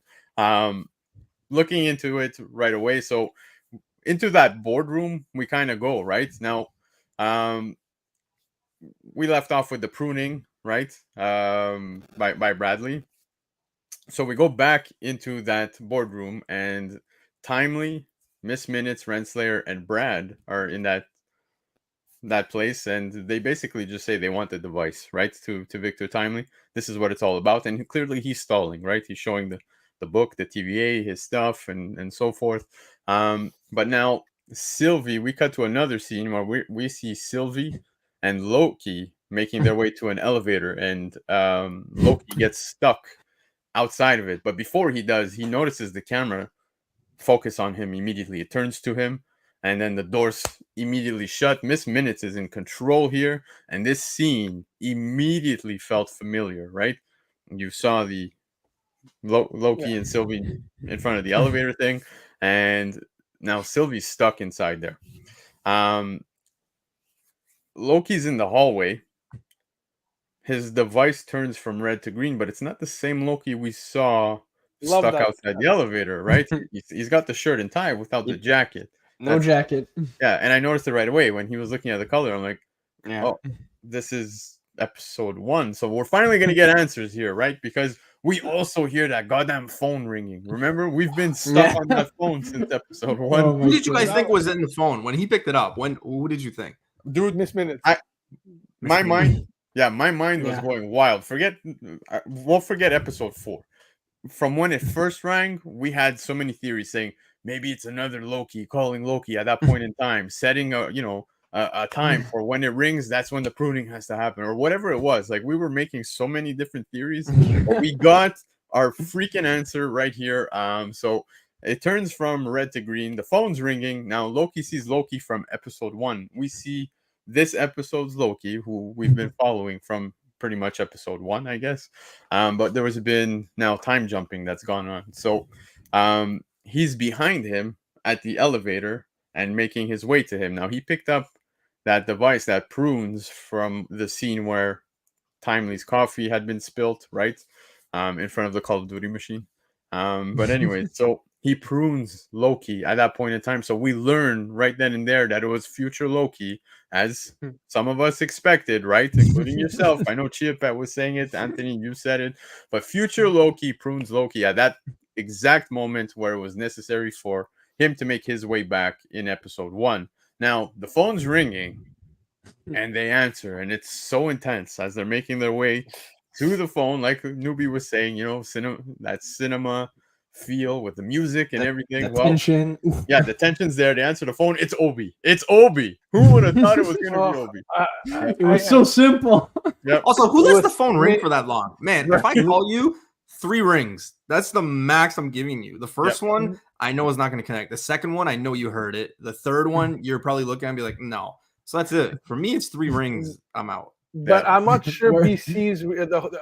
Looking into it right away. So into that boardroom, we kind of go right now. We left off with the pruning, right? By Bradley. So we go back into that boardroom, and Timely, Miss Minutes, Renslayer, and Brad are in that place, and they basically just say they want the device, right? To Victor Timely. This is what it's all about. And clearly he's stalling, right? He's showing the book, the TVA, his stuff, and so forth. But now Sylvie, we cut to another scene where we see Sylvie and Loki making their way to an elevator, and Loki gets stuck outside of it. But before he does, he notices the camera focus on him immediately. It turns to him, and then the doors immediately shut. Miss Minutes is in control here, and this scene immediately felt familiar, right? You saw the Loki and Sylvie in front of the elevator thing, and now Sylvie's stuck inside there. Loki's in the hallway. His device turns from red to green, but it's not the same Loki we saw stuck outside the elevator, right? He's got the shirt and tie without the jacket. No jacket. Yeah, and I noticed it right away when he was looking at the color. I'm like, Yeah. oh, this is episode 1. So we're finally going to get answers here, right? Because we also hear that goddamn phone ringing. Remember, we've been stuck on that phone since episode 1. Oh Who did you God. guys think was in the phone when he picked it up? Who did you think? Dude, Miss Minutes. my mind, my mind was Yeah. going wild. We'll forget episode 4. From when it first rang, we had so many theories saying maybe it's another Loki calling Loki at that point in time, setting a time for when it rings. That's when the pruning has to happen, or whatever it was. Like, we were making so many different theories, but we got our freaking answer right here. So it turns from red to green. The phone's ringing. Now Loki sees Loki from episode 1. We see this episode's Loki, who we've been following from pretty much episode 1, I guess. But there has been now time jumping that's gone on. So he's behind him at the elevator and making his way to him. Now, he picked up that device that prunes from the scene where Timely's coffee had been spilt, right? In front of the Call of Duty machine. But anyway, so he prunes Loki at that point in time. So we learn right then and there that it was future Loki, as some of us expected, right? Including yourself. I know Chiapet was saying it. Anthony, you said it. But future Loki prunes Loki at that exact moment where it was necessary for him to make his way back in episode 1. Now, the phone's ringing and they answer, and it's so intense as they're making their way to the phone, like Newbie was saying, that cinema feel with the music and everything. The tension. Yeah, the tension's there. They answer the phone. It's Obi. It's Obi. Who would have thought it was going to be Obi? It was so simple. Yep. Also, who lets the phone ring for that long? Man, if I call you, 3 rings. That's the max I'm giving you. The first one, I know is not going to connect. The second one, I know you heard it. The third one, you're probably looking at and be like, no. So that's it. For me, it's 3 rings. I'm out. But I'm not sure BC's.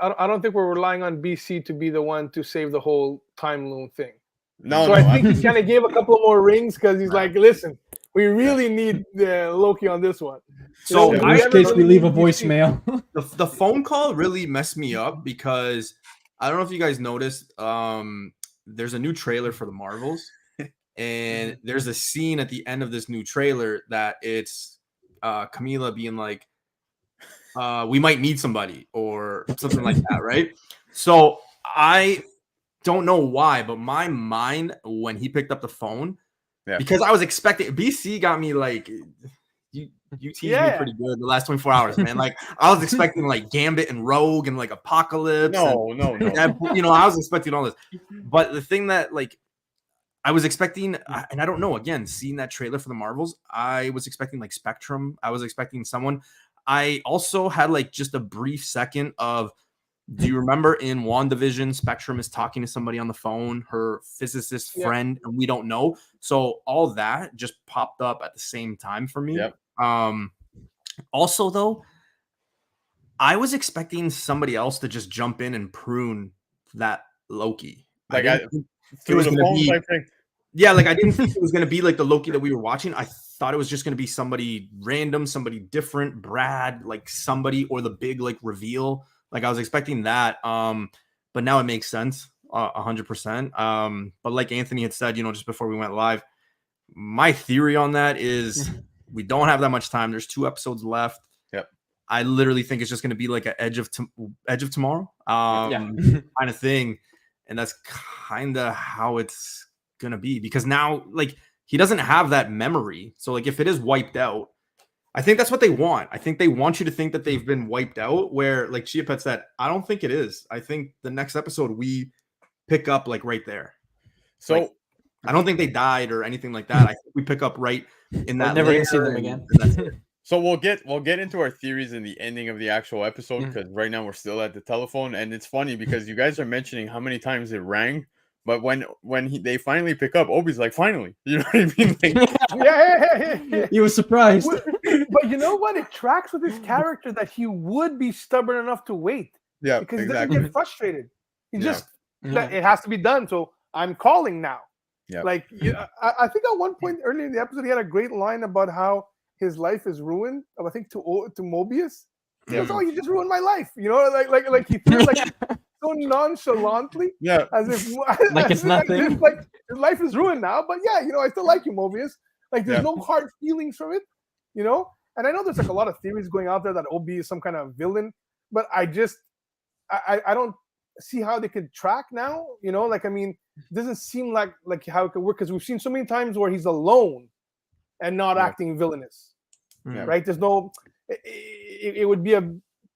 I don't think we're relying on BC to be the one to save the whole time loon thing. No, I think he kind of gave a couple more rings because he's like, listen, we really need Loki on this one. So in worst case, we leave a voicemail. The phone call really messed me up because I don't know if you guys noticed. There's a new trailer for the Marvels, and there's a scene at the end of this new trailer that it's Camila being like, we might need somebody or something like that, right? So I don't know why, but my mind when he picked up the phone, because I was expecting BC got me like you teased me pretty good the last 24 hours, man. Like I was expecting like Gambit and Rogue and like Apocalypse. No. I was expecting all this, but the thing that like I was expecting, and I don't know, again, seeing that trailer for the Marvels, I was expecting like Spectrum. I was expecting someone. I also had like just a brief second of, do you remember in WandaVision, Spectrum is talking to somebody on the phone, her physicist friend, and we don't know. So all that just popped up at the same time for me. Yep. Also, though, I was expecting somebody else to just jump in and prune that Loki. Like it was going to be. Yeah, like I didn't think it was going to be like the Loki that we were watching. I thought it was just going to be somebody random, somebody different, Brad, like somebody, or the big like reveal. Like I was expecting that. But now it makes sense 100%. But like Anthony had said, just before we went live, my theory on that is we don't have that much time. There's 2 episodes left. Yep. I literally think it's just going to be like an Edge of Tomorrow kind of thing. And that's kind of how it's going to be, because now like he doesn't have that memory. So like if it is wiped out, I think that's what they want. I think they want you to think that they've been wiped out, where like Chiapet said, I don't think it is. I think the next episode we pick up like right there. So like, I don't think they died or anything like that. I think we pick up right in that. Never gonna see them again. So we'll get into our theories in the ending of the actual episode, because right now we're still at the telephone, and it's funny because you guys are mentioning how many times it rang, but when they finally pick up, Obi's like, finally, you know what I mean? Like, yeah. He was surprised. But you know what? It tracks with his character that he would be stubborn enough to wait. Yeah, because exactly. he doesn't get frustrated. He just it has to be done. So I'm calling now. Yeah. Like I think at one point earlier in the episode, he had a great line about how his life is ruined. I think to Mobius. He goes, "Oh, you just ruined my life." Like he feels like so nonchalantly, as if like it's nothing. Like his life is ruined now. But I still like you, Mobius. Like there's no hard feelings from it, And I know there's like a lot of theories going out there that Obi is some kind of villain, but I don't see how they could track now. You know, like I mean, it doesn't seem like how it could work because we've seen so many times where he's alone and not acting villainous. Right? There's no. It would be a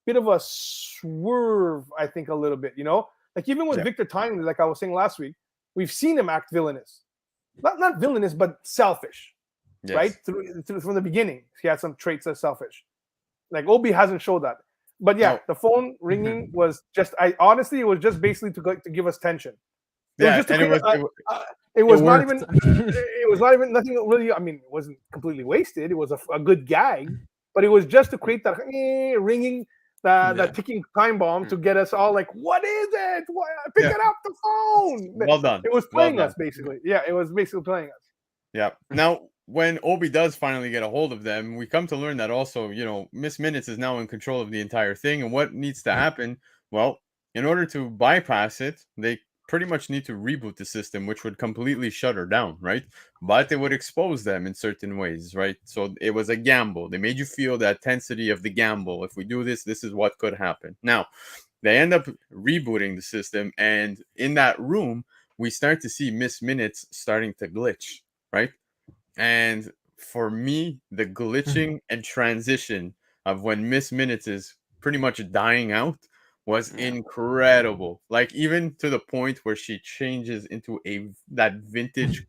bit of a swerve, I think, a little bit. You know, like even with Victor Timely, like I was saying last week, we've seen him act villainous, not villainous, but selfish. Yes. Right? Through from the beginning, he had some traits as selfish. Like Obi hasn't showed that. But yeah, the phone ringing was just. Honestly, it was just basically to give us tension. It was just to create, it was not even. It was not even nothing really. I mean, it wasn't completely wasted. It was a good gag, but it was just to create that ringing, that ticking time bomb to get us all like, what is it? Pick it up, the phone. Well done. It was playing us basically. Yeah, it was basically playing us. Yeah. Now, when Obi does finally get a hold of them, we come to learn that also, you know, Miss Minutes is now in control of the entire thing. And what needs to happen? Well, in order to bypass it, they pretty much need to reboot the system, which would completely shut her down, right? But it would expose them in certain ways, right? So it was a gamble. They made you feel the intensity of the gamble. If we do this, this is what could happen. Now, they end up rebooting the system. And in that room, we start to see Miss Minutes starting to glitch, right? And for me, the glitching and transition of when Miss Minutes is pretty much dying out was incredible. Like even to the point where she changes into that vintage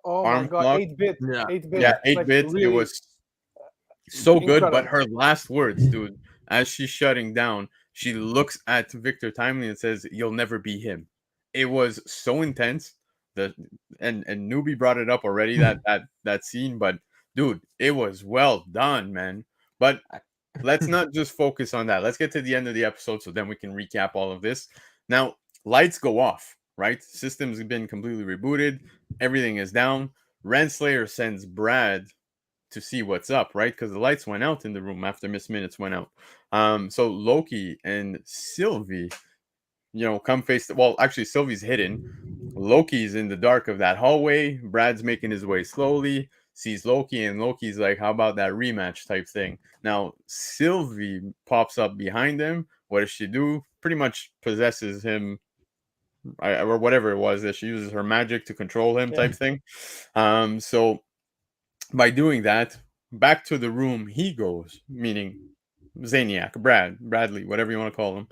arm clock. 8-bit. Yeah, 8-bit. Yeah, 8-bit. Really, it was so good. But her last words, dude, as she's shutting down, she looks at Victor Timely and says, "You'll never be him." It was so intense. And Newbie brought it up already, that scene, but dude, it was well done, man. But let's not just focus on that. Let's get to the end of the episode so then we can recap all of this. Now, lights go off, right? System's been completely rebooted. Everything is down. Renslayer sends Brad to see what's up, right? Because the lights went out in the room after Miss Minutes went out. So Loki and Sylvie, you know, come face well, actually Sylvie's hidden. Loki's in the dark of that hallway. Brad's making his way slowly, sees Loki, and Loki's like, how about that rematch type thing? Now Sylvie pops up behind him. What does she do? Pretty much possesses him, or whatever it was that she uses her magic to control him type thing. So by doing that, back to the room he goes, meaning Zaniac, Bradley, whatever you want to call him.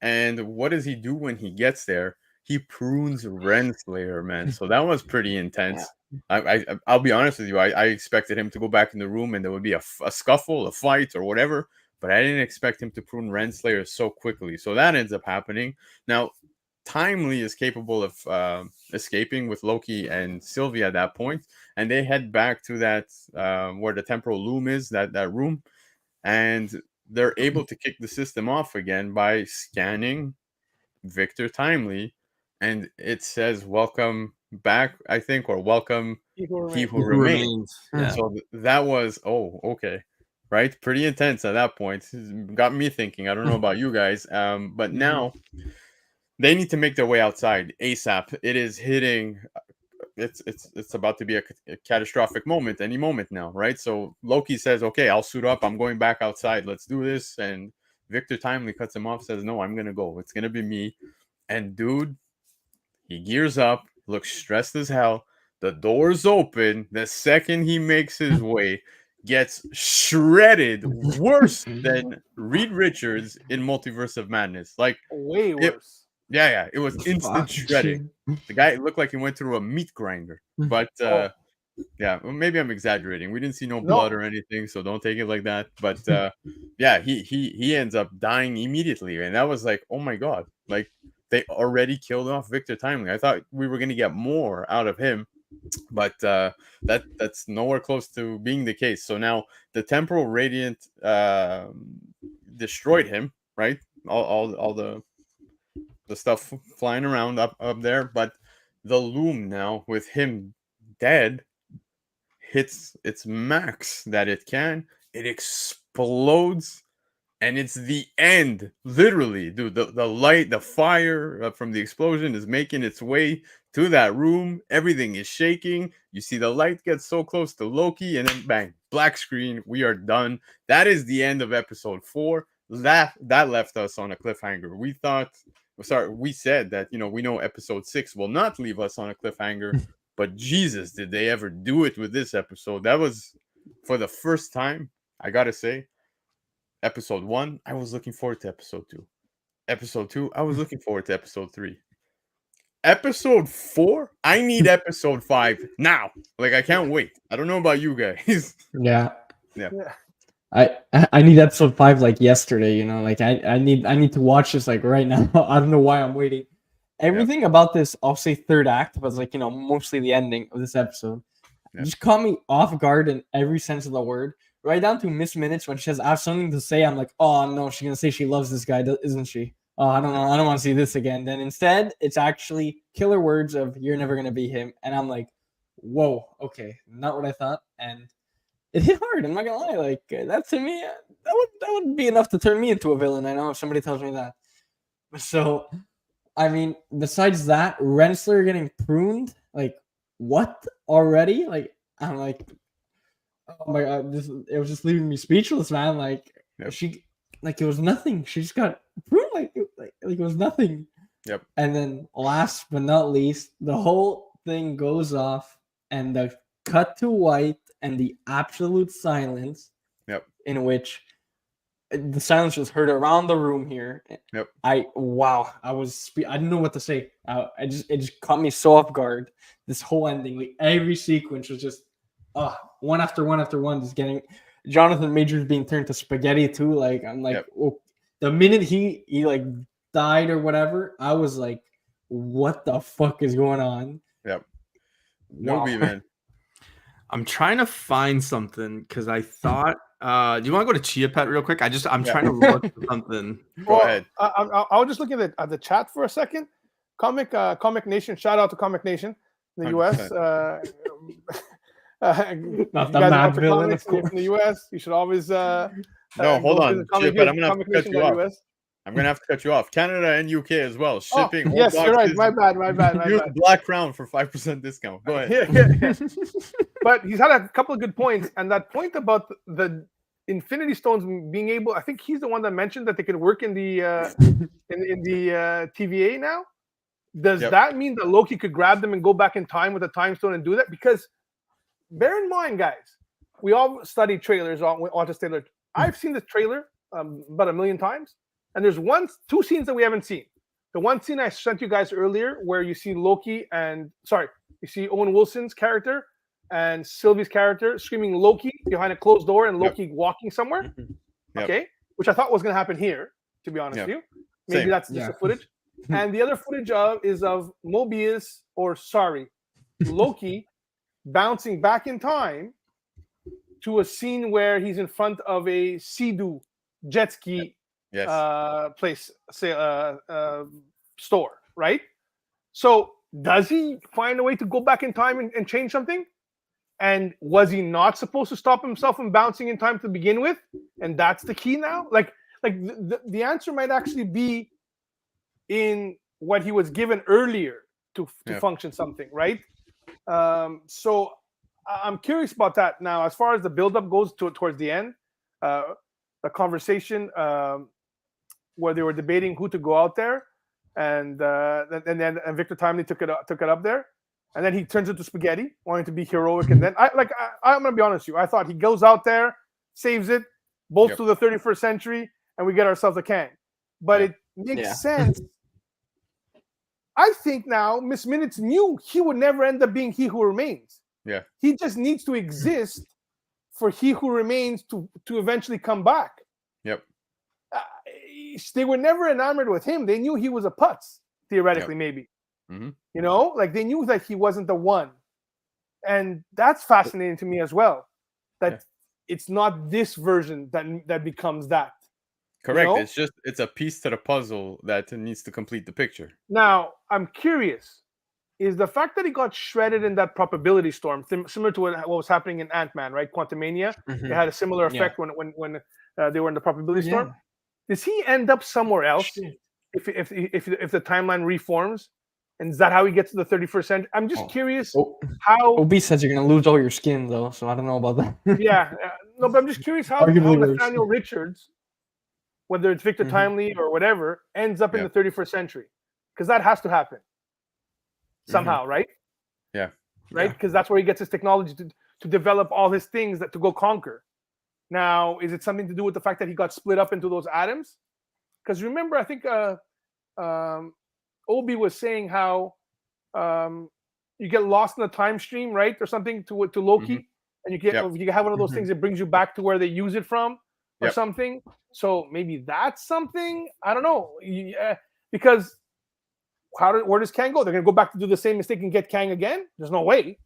And what does he do when he gets there? He prunes Renslayer, man. So that was pretty intense. I'll be honest with you. I expected him to go back in the room and there would be a scuffle, a fight, or whatever. But I didn't expect him to prune Renslayer so quickly. So that ends up happening. Now, Timely is capable of escaping with Loki and Sylvie at that point. And they head back to that where the temporal loom is, that room. And they're able to kick the system off again by scanning Victor Timely, and it says "Welcome back," I think, or "Welcome he who remains." Yeah. So that was okay, right? Pretty intense at that point. Got me thinking. I don't know about you guys, but now they need to make their way outside ASAP. It is hitting. It's about to be a catastrophic moment any moment now, right? So Loki says, okay, I'll suit up, I'm going back outside, let's do this. And Victor Timely cuts him off, says, no, I'm gonna go, it's gonna be me. And dude, he gears up, looks stressed as hell, the door's open. The second he makes his way, gets shredded worse than Reed Richards in Multiverse of Madness. Like way worse. Yeah, it was instant shredding. The guy looked like he went through a meat grinder. But yeah, well, maybe I'm exaggerating. We didn't see no blood or anything, so don't take it like that. But yeah, he ends up dying immediately, and that was like, oh my god, like they already killed off Victor Timely. I thought we were gonna get more out of him, but that's nowhere close to being the case. So now the temporal radiant destroyed him, right? All the stuff flying around up there, but the loom now with him dead hits its max that it can. It explodes, and it's the end. Literally, dude. The light, the fire from the explosion is making its way to that room. Everything is shaking. You see the light get so close to Loki, and then bang, black screen. We are done. That is the end of episode 4. that left us on a cliffhanger. We said that, we know episode 6 will not leave us on a cliffhanger, but Jesus, did they ever do it with this episode? That was, for the first time, I gotta say, episode 1, I was looking forward to episode 2. Episode 2, I was looking forward to episode 3. Episode 4, I need episode 5 now. Like, I can't wait. I don't know about you guys. Yeah. Yeah. I need episode 5 like yesterday, like I need to watch this like right now. I don't know why I'm waiting. Everything about this, I'll say third act, but like, mostly the ending of this episode just caught me off guard in every sense of the word. Right down to Miss Minutes when she has something to say, I'm like, oh no, she's gonna say she loves this guy, isn't she? Oh, I don't know, I don't want to see this again. Then instead, it's actually killer words of "you're never gonna be him," and I'm like, whoa, okay, not what I thought, and it hit hard. I'm not gonna lie, like that to me, that would be enough to turn me into a villain. I know if somebody tells me that. So, I mean, besides that, Rensselaer getting pruned, like what already? Like I'm like, oh my god, it was just leaving me speechless, man. Like it was nothing. She just got pruned like it was nothing. Yep. And then last but not least, the whole thing goes off, and the cut to white and the absolute silence. Yep. In which the silence was heard around the room here. Yep. I didn't know what to say. It just caught me so off guard. This whole ending, like every sequence was just one after one after one, just getting Jonathan Majors being turned to spaghetti too. Like I'm like, the minute he like died or whatever, I was like, what the fuck is going on? Yep. Nobi, man. I'm trying to find something because I thought. Do you want to go to Chiapet real quick? I'm trying to look for something. Go ahead. I'll just look at the chat for a second. Comic Nation. Shout out to Comic Nation in the US. Not the mad villain, of course. In the US, you should always. No, hold on. Chiapet, I'm gonna have to cut you off. I'm gonna have to cut you off. Canada and UK as well. Shipping. Yes, you're right. My bad. Use Black Crown for 5% discount. Go ahead. Yeah. But he's had a couple of good points, and that point about the Infinity Stones being able, I think he's the one that mentioned that they could work in the in the TVA now. Does that mean that Loki could grab them and go back in time with a time stone and do that? Because bear in mind, guys, we all study trailers on this trailer. I've seen this trailer about 1 million times. And there's two scenes that we haven't seen. The one scene I sent you guys earlier, where you see you see Owen Wilson's character and Sylvie's character screaming Loki behind a closed door, and Loki walking somewhere. Okay, which I thought was going to happen here. To be honest with you, maybe that's just the footage. And the other footage is of Loki bouncing back in time to a scene where he's in front of a Sea-Doo jet ski. Place, say store, right? So does he find a way to go back in time and change something? And was he not supposed to stop himself from bouncing in time to begin with? And that's the key now? Like the answer might actually be in what he was given earlier to function something, right? So I'm curious about that. Now, as far as the buildup goes towards the end, the conversation where they were debating who to go out there, and then Victor Timely took it up there, and then he turns into spaghetti, wanting to be heroic, and then I'm gonna be honest with you, I thought he goes out there, saves it, bolts to the 31st century, and we get ourselves a Kang. But it makes sense. I think now Miss Minutes knew he would never end up being He Who Remains. Yeah, he just needs to exist for He Who Remains to eventually come back. Yep. They were never enamored with him. They knew he was a putz, theoretically, maybe. Mm-hmm. You know, like they knew that he wasn't the one. And that's fascinating to me as well. That it's not this version that becomes that. Correct. You know? It's a piece to the puzzle that needs to complete the picture. Now, I'm curious. Is the fact that he got shredded in that probability storm similar to what was happening in Ant-Man, right? Quantumania. It had a similar effect when they were in the probability storm. Does he end up somewhere else if the timeline reforms? And is that how he gets to the 31st century? I'm just curious how. OB says you're going to lose all your skin, though, so I don't know about that. No, but I'm just curious how Nathaniel Richards whether it's Victor Timely or whatever, ends up in the 31st century, because that has to happen somehow, right? Yeah. Right, because that's where he gets his technology to develop all his things to go conquer. Now, is it something to do with the fact that he got split up into those atoms? Because remember, I think Obi was saying how you get lost in the time stream, right, or something to Loki, and you have one of those things that brings you back to where they use it from, or something. So maybe that's something. I don't know, because where does Kang go? They're gonna go back to do the same mistake and get Kang again? There's no way.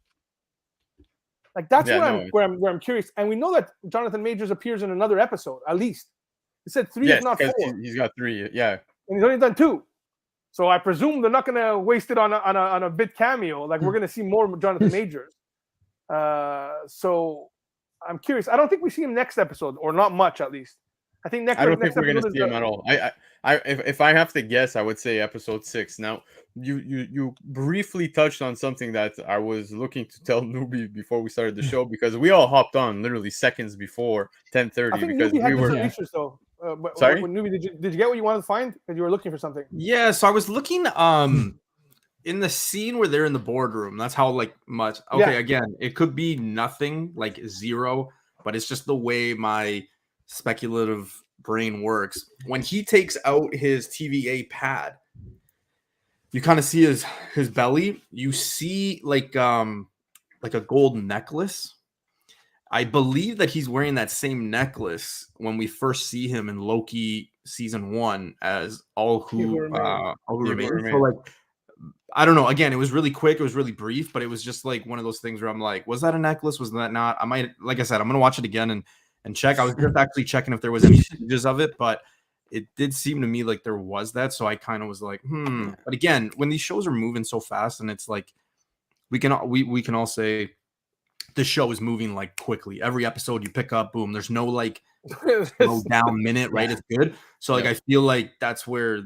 Like that's where I'm curious. And we know that Jonathan Majors appears in another episode, at least. He said 3, if not 4. He's got 3, yeah. And he's only done 2. So I presume they're not gonna waste it on a bit cameo. Like we're gonna see more Jonathan Majors. So I'm curious. I don't think we see him next episode, or not much at least. I think I don't think we're gonna see him at all. If I have to guess, I would say episode 6. Now, you briefly touched on something that I was looking to tell Newbie before we started the show, because we all hopped on literally seconds before 10:30 because Newbie had we were. research, though. Sorry, Newbie, did you get what you wanted to find? Because you were looking for something. Yeah, so I was looking in the scene where they're in the boardroom. That's how much. Okay, again, it could be nothing, like 0, but it's just the way my speculative brain works. When he takes out his TVA pad, you kind of see his belly. You see like a gold necklace. I believe that he's wearing that same necklace when we first see him in Loki season 1 as all who remain. So like, I don't know. Again, it was really quick. It was really brief, but it was just like one of those things where I'm like, was that a necklace? Was that not? I might, like I said, I'm going to watch it again and check. I was just actually checking if there was any images of it, but it did seem to me like there was that. So I kind of was like, But again, when these shows are moving so fast, and it's like, we can all say the show is moving like quickly. Every episode you pick up, boom, there's no like slow down minute, right? It's good. So like, I feel like that's where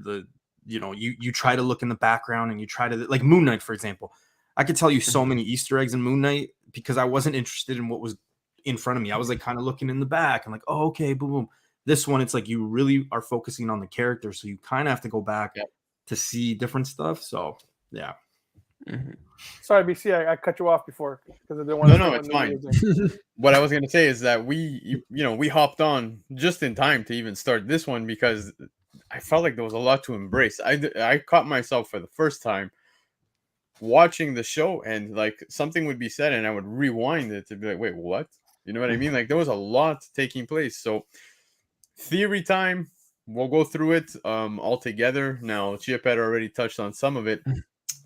you try to look in the background, and you try to, like Moon Knight, for example. I could tell you so many Easter eggs in Moon Knight because I wasn't interested in what was in front of me. I was like kind of looking in the back and like, oh, okay, boom, boom. This one, it's like you really are focusing on the character, so you kind of have to go back to see different stuff. So yeah. Sorry, BC, I cut you off before because I didn't want to. No, it's fine. What I was going to say is that we hopped on just in time to even start this one because I felt like there was a lot to embrace. I caught myself for the first time watching the show, and like something would be said, and I would rewind it to be like, wait, what? You know what I mean? Like there was a lot taking place. So theory time, we'll go through it all together. Now, Chiapet already touched on some of it.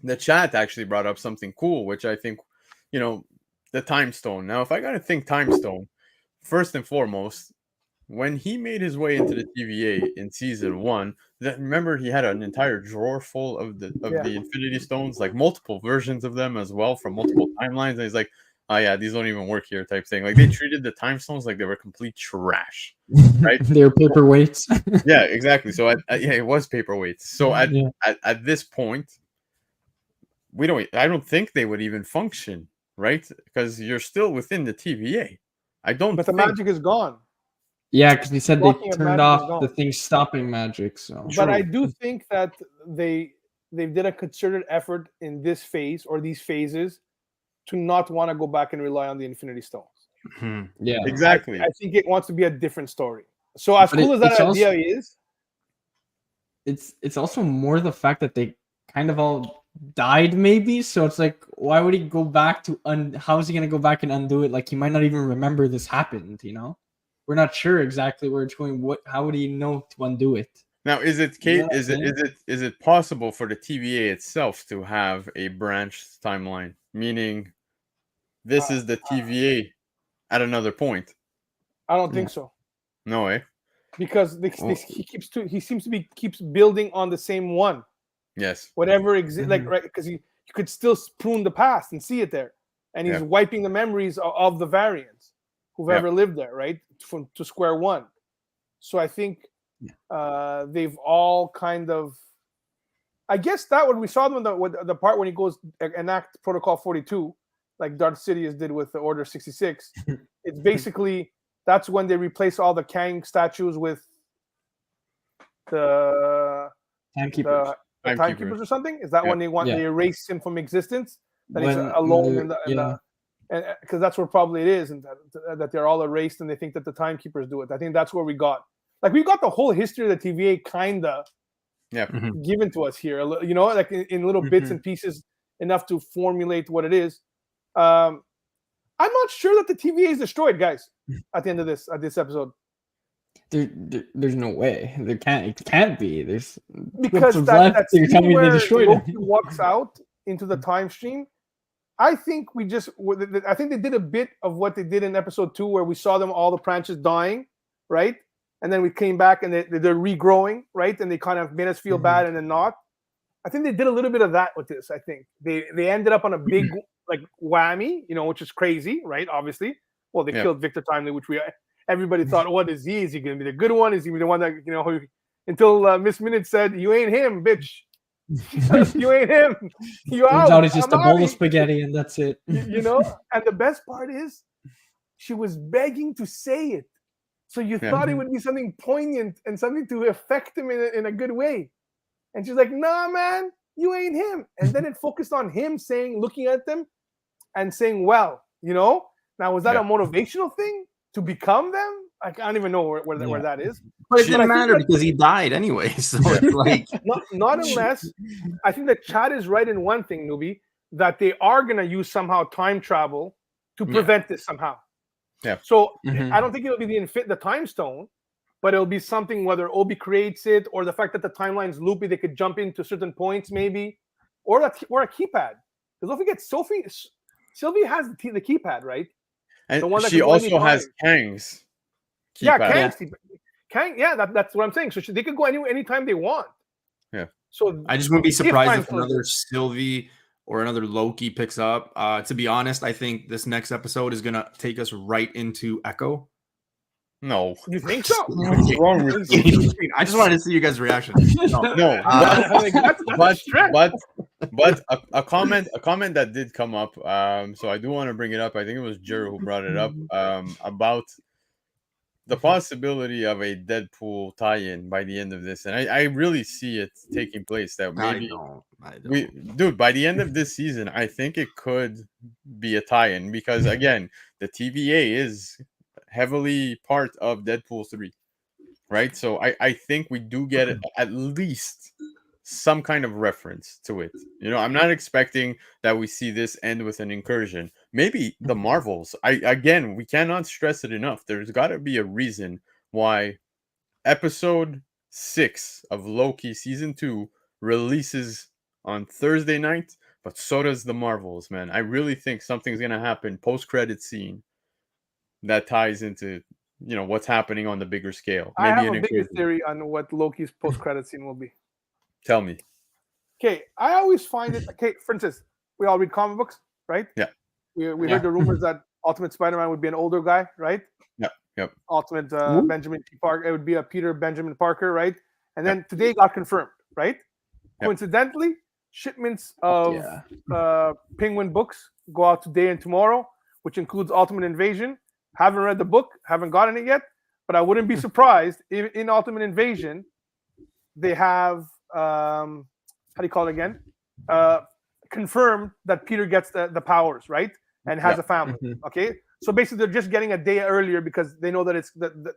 The chat actually brought up something cool, which I think, the time stone. Now, if I got to think time stone, first and foremost, when he made his way into the TVA in season 1, remember he had an entire drawer full of the Infinity Stones, like multiple versions of them as well from multiple timelines. And he's like, oh yeah, these don't even work here type thing. Like they treated the time stones like they were complete trash, right? They were paperweights. Yeah, exactly. So it was paperweights. So at this point, I don't think they would even function, right? Because you're still within the TVA. But the magic is gone. Yeah, because he said they turned off the thing stopping magic. So, but I do think that they did a concerted effort in this phase or these phases to not want to go back and rely on the Infinity Stones. Mm-hmm. Yeah, exactly. I think it wants to be a different story. So as cool as that idea is, it's also more the fact that they kind of all died, maybe. So it's like, why would he go back to how is he going to go back and undo it? Like he might not even remember this happened. We're not sure exactly where it's going. How would he know to undo it? Now, is it possible for the TVA itself to have a branched timeline, meaning this is the TVA at another point? I don't think so. No way. Because he seems to be keeps building on the same one. Yes. Whatever exists, like right, because you could still prune the past and see it there, and he's wiping the memories of the variants who've ever lived there, right, to square one. So I think they've all kind of, I guess that when we saw them the part when he goes enact Protocol 42, like Darth Sidious did with the Order 66, it's basically that's when they replace all the Kang statues with the Timekeepers. the timekeepers or something. Is that when they want they erase him from existence? That he's alone in the because that's where probably it is, and that they're all erased, and they think that the timekeepers do it. I think that's where we got the whole history of the TVA kinda given to us here, you know, like in little bits and pieces, enough to formulate what it is. I'm not sure that the TVA is destroyed, guys. At the end of this episode, there's no way. It can't be. There's because that scene where Loki walks out into the time stream. I think they did a bit of what they did in episode 2, where we saw all the branches dying, right? And then we came back and they're regrowing, right? And they kind of made us feel bad and then not. I think they did a little bit of that with this. I think they ended up on a big like whammy, you know, which is crazy, right? Obviously, well, they killed Victor Timely, which everybody thought, what is he? Is he going to be the good one? Is he the one that, you know, until Miss Minute said, "You ain't him, bitch." You ain't him. You out. It's just a bowl of spaghetti, and that's it. You know. And the best part is, she was begging to say it, so you thought it would be something poignant and something to affect him in a good way. And she's like, "Nah, man, you ain't him." And then it focused on him looking at them, and saying, "Well, you know." Now, was that a motivational thing to become them? I don't even know where that is. But it didn't matter because he died anyway. So it's like not unless I think that Chad is right in one thing, Newbie, that they are gonna use somehow time travel to prevent this somehow. Yeah. So I don't think it'll be the time stone, but it'll be something whether Obi creates it or the fact that the timeline's loopy, they could jump into certain points maybe, or a keypad. Because don't forget, Sylvie has the keypad, right? And the one that she also has Kang's. Kang. Yeah, that's what I'm saying. So they could go anytime they want. Yeah. So I just wouldn't be surprised if another Sylvie or another Loki picks up. To be honest, I think this next episode is gonna take us right into Echo. No, you think so? What's wrong with you? I just wanted to see you guys' reaction. No, but a comment that did come up. So I do want to bring it up. I think it was Jero who brought it up. About the possibility of a Deadpool tie-in by the end of this, and I really see it taking place. That maybe by the end of this season, I think it could be a tie-in because again, the TVA is heavily part of Deadpool 3, right? So I think we do get at least some kind of reference to it. You know, I'm not expecting that we see this end with an incursion. Maybe the Marvels. We cannot stress it enough. There's got to be a reason why episode 6 of Loki season 2 releases on Thursday night, but so does the Marvels, man. I really think something's gonna happen post-credit scene that ties into, you know, what's happening on the bigger scale. Maybe I have a bigger theory on what Loki's post-credit scene will be. Tell me. Okay, I always find it. Okay, for instance, we all read comic books, right? Yeah. We heard the rumors that Ultimate Spider-Man would be an older guy, right? Yep. Ultimate Benjamin P. Parker. It would be a Peter Benjamin Parker, right? And then today got confirmed, right? Yep. Coincidentally, shipments of Penguin books go out today and tomorrow, which includes Ultimate Invasion. Haven't read the book, haven't gotten it yet, but I wouldn't be surprised if in Ultimate Invasion they have how do you call it again? Confirmed that Peter gets the powers, right? And has a family. Okay, so basically they're just getting a day earlier because they know that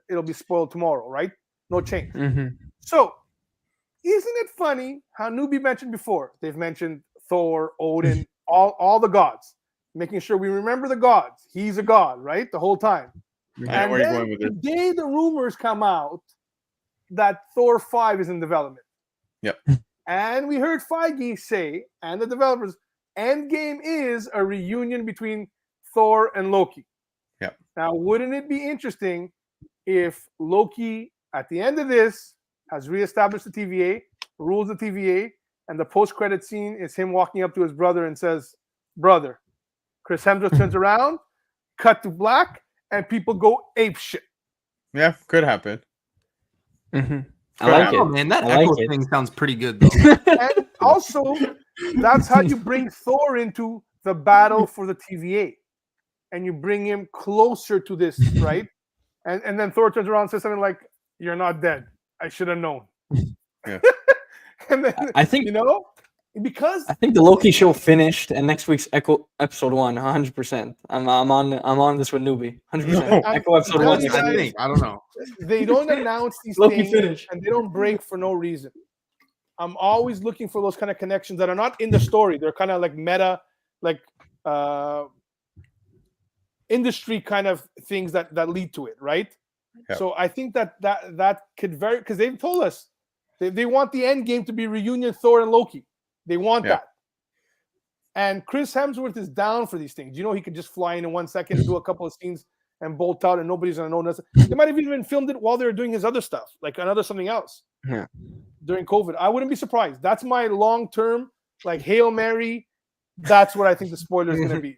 it'll be spoiled tomorrow, right? No change. So isn't it funny how Newbie mentioned before? They've mentioned Thor, Odin, all the gods, making sure we remember the gods. He's a god, right? The whole time. And then today the rumors come out that Thor 5 is in development. Yep. And we heard Feige say, and the developers, Endgame is a reunion between Thor and Loki. Yep. Now, wouldn't it be interesting if Loki, at the end of this, has reestablished the TVA, rules the TVA, and the post-credit scene is him walking up to his brother and says, "Brother." Chris Hemsworth turns around, cut to black, and people go ape shit. Yeah, could happen. I like it, man. That Echo thing sounds pretty good, though. And also, that's how you bring Thor into the battle for the TVA, and you bring him closer to this, right? And then Thor turns around and says something like, "You're not dead. I should have known." Yeah. And then I think because I think the Loki show finished, and next week's Echo episode 1, 100%. I'm on this with newbie, 100%. Echo episode 1. I don't know. They don't announce these Loki things, finish. and they don't break for no reason. I'm always looking for those kind of connections that are not in the story. They're kind of like meta, like industry kind of things that lead to it, right? Yeah. So I think that could vary, because they've told us they want the end game to be reunion Thor and Loki. They want that. And Chris Hemsworth is down for these things. He could just fly in 1 second, do a couple of scenes, and bolt out, and nobody's gonna know nothing. They might have even filmed it while they were doing his other stuff, like something else. Yeah. During COVID, I wouldn't be surprised. That's my long-term, like, Hail Mary. That's what I think the spoiler is going to be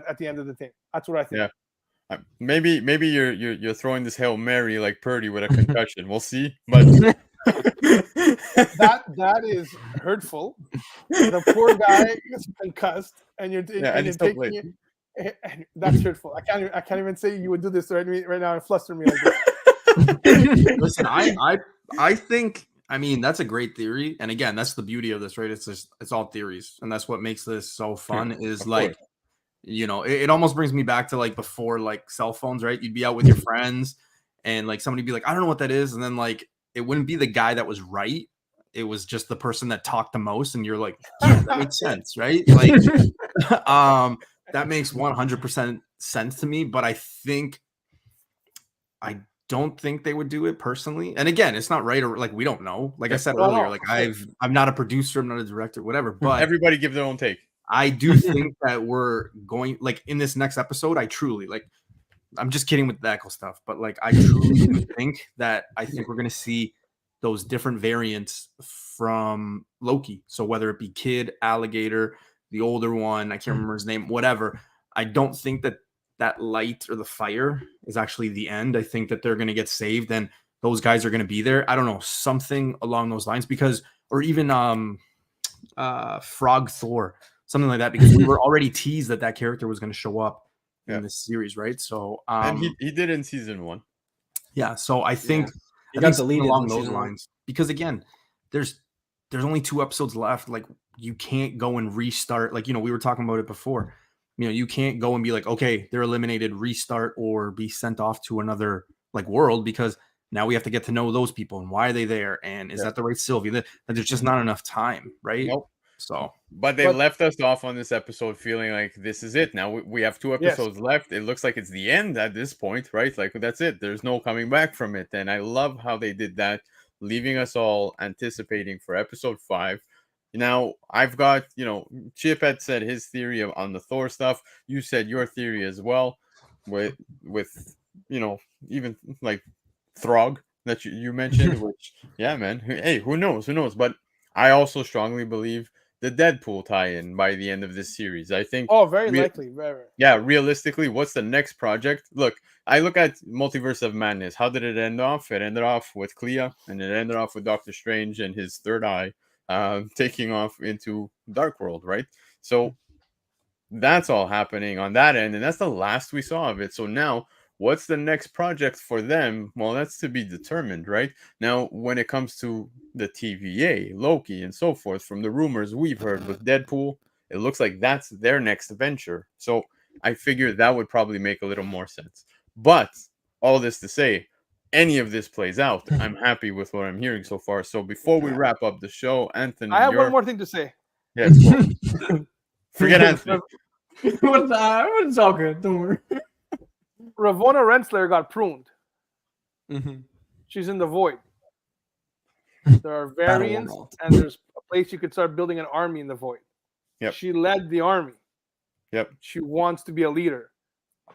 at the end of the thing. That's what I think. Yeah, maybe you're throwing this Hail Mary like Purdy with a concussion. We'll see, but that is hurtful. The poor guy is concussed, and you're taking it. That's hurtful. I can't even say you would do this right now and fluster me like this. Listen, I think, I mean, that's a great theory, and again, that's the beauty of this, right? It's all theories, and that's what makes this so fun. Is like, it almost brings me back to like before like cell phones, right? You'd be out with your friends, and like somebody be like, I don't know what that is, and then like it wouldn't be the guy that was right. It was just the person that talked the most, and you're like, yeah, that makes sense, right? Like, that makes 100% sense to me. But I don't think they would do it personally. And again, it's not right, or like, we don't know. Like I said earlier, like I'm not a producer, I'm not a director, whatever. But everybody give their own take. I do think that we're going, like, in this next episode, I truly, like, I'm just kidding with the Echo stuff, but like I truly think we're gonna see those different variants from Loki. So whether it be Kid, Alligator, the older one, I can't remember his name, whatever. I don't think that light or the fire is actually the end. I think that they're going to get saved and those guys are going to be there. I don't know, something along those lines, because, or even Frog Thor, something like that, because we were already teased that character was going to show up in this series, right? So and he did in season 1. Yeah, so I think along those lines, because again, there's only 2 episodes left. Like, you can't go and restart. Like, we were talking about it before. You can't go and be like, okay, they're eliminated, restart, or be sent off to another like world, because now we have to get to know those people and why are they there, and is that the right Sylvie? That there's just not enough time, right? Nope. So, but they left us off on this episode feeling like this is it. Now we have 2 episodes left. It looks like it's the end at this point, right? Like, that's it. There's no coming back from it. And I love how they did that, leaving us all anticipating for episode 5. Now, I've got, Chiapet said his theory on the Thor stuff. You said your theory as well with even like Throg that you mentioned, which, yeah, man. Hey, who knows? But I also strongly believe the Deadpool tie-in by the end of this series. I think. Oh, very likely. Very. Yeah, realistically, what's the next project? Look, I look at Multiverse of Madness. How did it end off? It ended off with Clea, and it ended off with Doctor Strange and his third eye taking off into Dark World, right? So that's all happening on that end, and that's the last we saw of it. So now, what's the next project for them? Well, that's to be determined, right? Now, when it comes to the TVA, Loki, and so forth, from the rumors we've heard with Deadpool, it looks like that's their next venture. So I figured that would probably make a little more sense. But all this to say, any of this plays out, I'm happy with what I'm hearing so far. So before we wrap up the show, Anthony, I have one more thing to say. Yes, forget Anthony. It's all good. Don't worry. Ravonna Renslayer got pruned. Mm-hmm. She's in the void. There are variants, and there's a place you could start building an army in the void. Yep. She led the army. Yep. She wants to be a leader.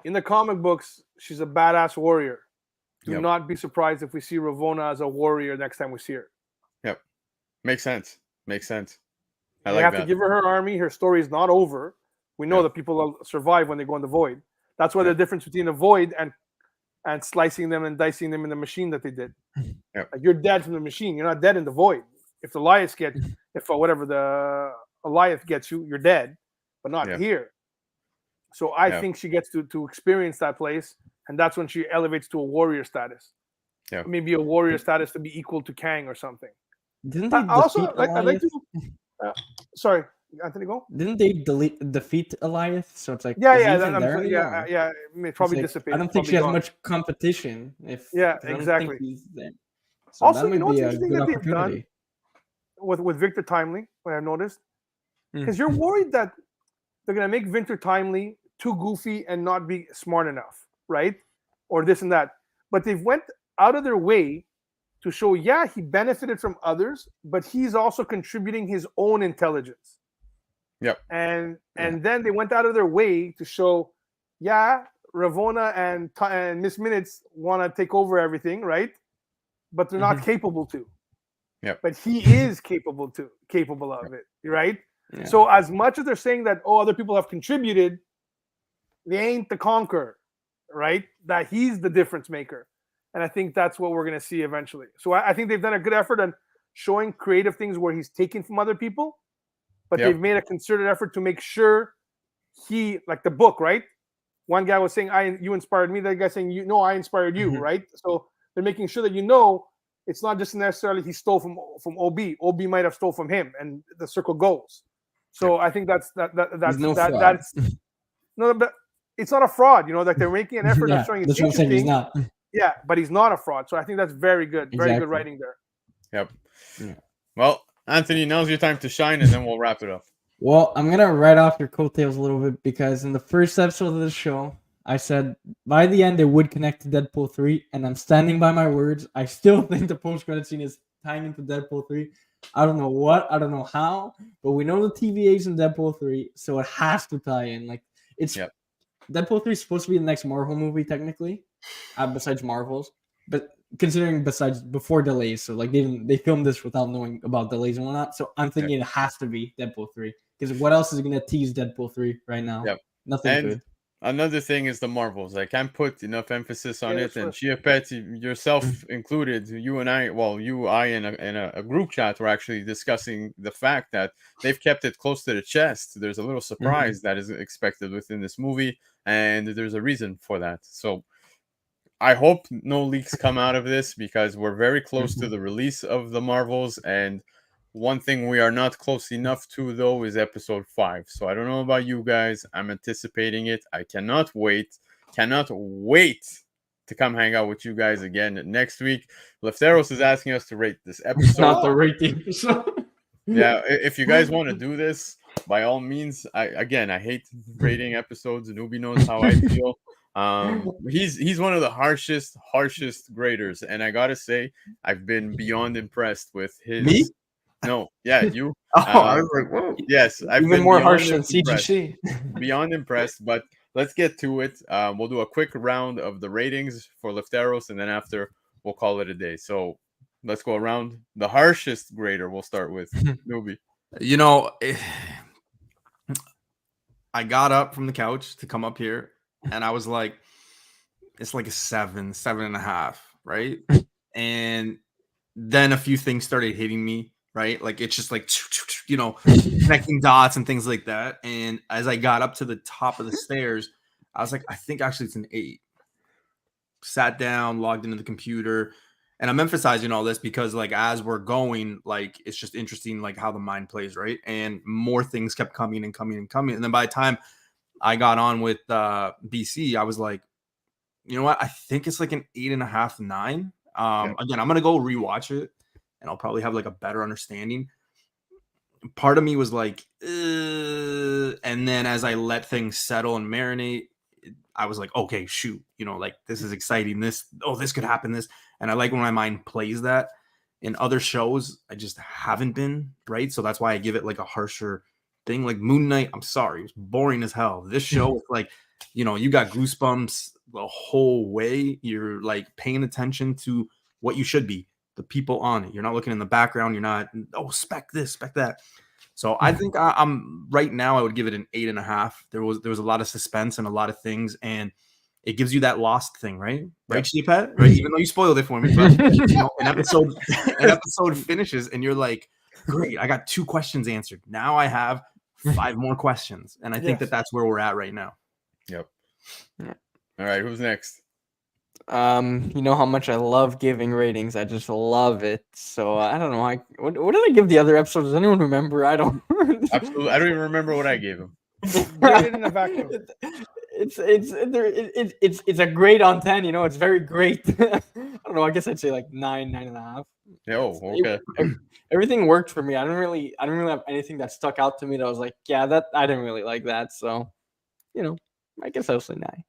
In the comic books, she's a badass warrior. Do not be surprised if we see Ravonna as a warrior next time we see her. Yep. Makes sense. I have to give her army. Her story is not over. We know that people will survive when they go in the void. That's why the difference between the void and slicing them and dicing them in the machine that they did. Yep. Like, you're dead from the machine. You're not dead in the void. If the Elias gets, whatever the Elias gets you, you're dead, but not here. So I think she gets to experience that place, and that's when she elevates to a warrior status. maybe a warrior status to be equal to Kang or something. Didn't they also defeat I'd like Elias? to. Sorry, Anthony, go. Didn't they defeat Elias? So it's like, Yeah, is he yeah, even there anymore? yeah. It probably It's like, dissipated. I don't think probably she has gone. much competition. Yeah, I don't exactly. think he's there. So Also, that you might know what's be a interesting good that they've opportunity. done with Victor Timely, what I've noticed, because you're worried that they're gonna make Victor Timely too goofy and not be smart enough, right? Or this and that. But they've went out of their way to show, yeah, he benefited from others, but he's also contributing his own intelligence. Yep. And then they went out of their way to show, yeah, Ravonna and Miss Minutes want to take over everything, right? But they're not capable to. Yep. But he is capable of it, right? Yeah. So as much as they're saying that, oh, other people have contributed, they ain't the conqueror, right? That he's the difference maker. And I think that's what we're going to see eventually. So I think they've done a good effort on showing creative things where he's taken from other people, but they've made a concerted effort to make sure he, like the book, right? One guy was saying, you inspired me. That guy saying, I inspired you, right? So they're making sure that it's not just necessarily he stole from OB. OB might have stole from him, and the circle goes. So I think that's fraud. no, but it's not a fraud. Like they're making an effort of showing it's interesting. He's not. Yeah, but he's not a fraud. So I think that's very good. Very Exactly. good writing there. Yep. Yeah. Well, Anthony, now's your time to shine, and then we'll wrap it up. Well, I'm gonna write off your coattails a little bit because in the first episode of the show, I said by the end it would connect to Deadpool 3, and I'm standing by my words. I still think the post-credit scene is tying into Deadpool 3. I don't know what, I don't know how, but we know the TVA's in Deadpool 3, so it has to tie in. Like Deadpool 3 is supposed to be the next Marvel movie, technically, besides Marvel's, but considering before delays, so like they filmed this without knowing about delays and whatnot. So I'm thinking it has to be Deadpool 3 because what else is gonna tease Deadpool 3 right now? Yep. Nothing good. Another thing is the Marvels. I can't put enough emphasis on it. And Chiapet, yourself included, you and I, in a group chat were actually discussing the fact that they've kept it close to the chest. There's a little surprise that is expected within this movie, and there's a reason for that. So I hope no leaks come out of this because we're very close to the release of the Marvels, and one thing we are not close enough to, though, is episode 5. So I don't know about you guys. I'm anticipating it. I cannot wait. Cannot wait to come hang out with you guys again next week. Lefteros is asking us to rate this episode. Not the rating. Yeah, if you guys want to do this, by all means. I hate rating episodes. Newbie knows how I feel. He's one of the harshest graders, and I gotta say, I've been beyond impressed with his. Me? No, yeah, you. I was like, whoa. Yes, I've Even been more beyond harsh than impressed. CGC. Beyond impressed, but let's get to it. We'll do a quick round of the ratings for Lefteros, and then after we'll call it a day. So let's go around. The harshest grader we'll start with Newbie. I got up from the couch to come up here, and I was like, it's like a 7.5, right? And then a few things started hitting me, right? Like it's just like, connecting dots and things like that. And as I got up to the top of the stairs, I was like, I think actually it's an 8. Sat down, logged into the computer, and I'm emphasizing all this because like as we're going, like it's just interesting like how the mind plays, right? And more things kept coming and coming and coming. And then by the time I got on with BC, I was like, you know what? I think it's like an 8.5, 9. Again, I'm gonna go rewatch it, and I'll probably have like a better understanding. Part of me was like, and then as I let things settle and marinate, I was like, okay, shoot, like this is exciting. This could happen. This, and I like when my mind plays that. In other shows, I just haven't been right, so that's why I give it like a harsher thing. Like Moon Knight, I'm sorry, it was boring as hell. This show, like, you got goosebumps the whole way. You're like paying attention to what you should be, the people on it. You're not looking in the background. You're not, spec this, spec that. So I think I'm right now, I would give it an 8.5. There was a lot of suspense and a lot of things, and it gives you that lost thing, right? Right, Chiapet? Right? Even though you spoiled it for me, but an episode finishes and you're like, great, I got 2 questions answered. Now I have 5 more questions. And I think that's where we're at right now. Yep. All right, who's next? You know how much I love giving ratings. I just love it. So I don't know. What did I give the other episodes? Does anyone remember? I don't. Absolutely, I don't even remember what I gave him. Graded in a vacuum. It's a great on 10. You know, it's very great. I don't know. I guess I'd say like 9.5. Oh, okay. Everything worked for me. I don't really have anything that stuck out to me that was like, yeah, that I didn't really like that. So, you know, I guess I'll say 9.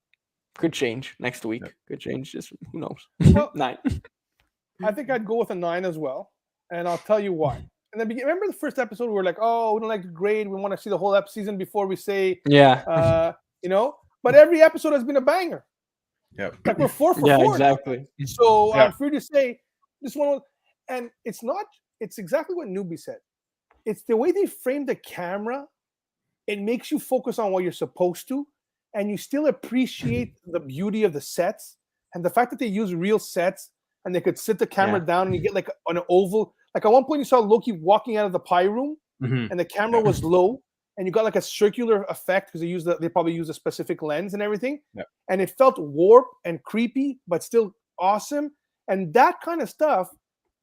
Could change next week. Yep. Could change. Just who knows? Well, 9. I think I'd go with a 9 as well, and I'll tell you why. And then remember the first episode, we were like, "Oh, we don't like the grade. We want to see the whole season before we say, Yeah. you know." But every episode has been a banger. Yep. Like we're 4 for Yeah, 4. exactly. Now. So Yeah. I'm free to say this one, and it's not. It's exactly what Newbie said. It's the way they frame the camera. It makes you focus on what you're supposed to, and you still appreciate the beauty of the sets and the fact that they use real sets and they could sit the camera down and you get like an oval. Like at one point you saw Loki walking out of the pie room and the camera was low and you got like a circular effect because they probably use a specific lens and everything. Yeah. And it felt warped and creepy, but still awesome. And that kind of stuff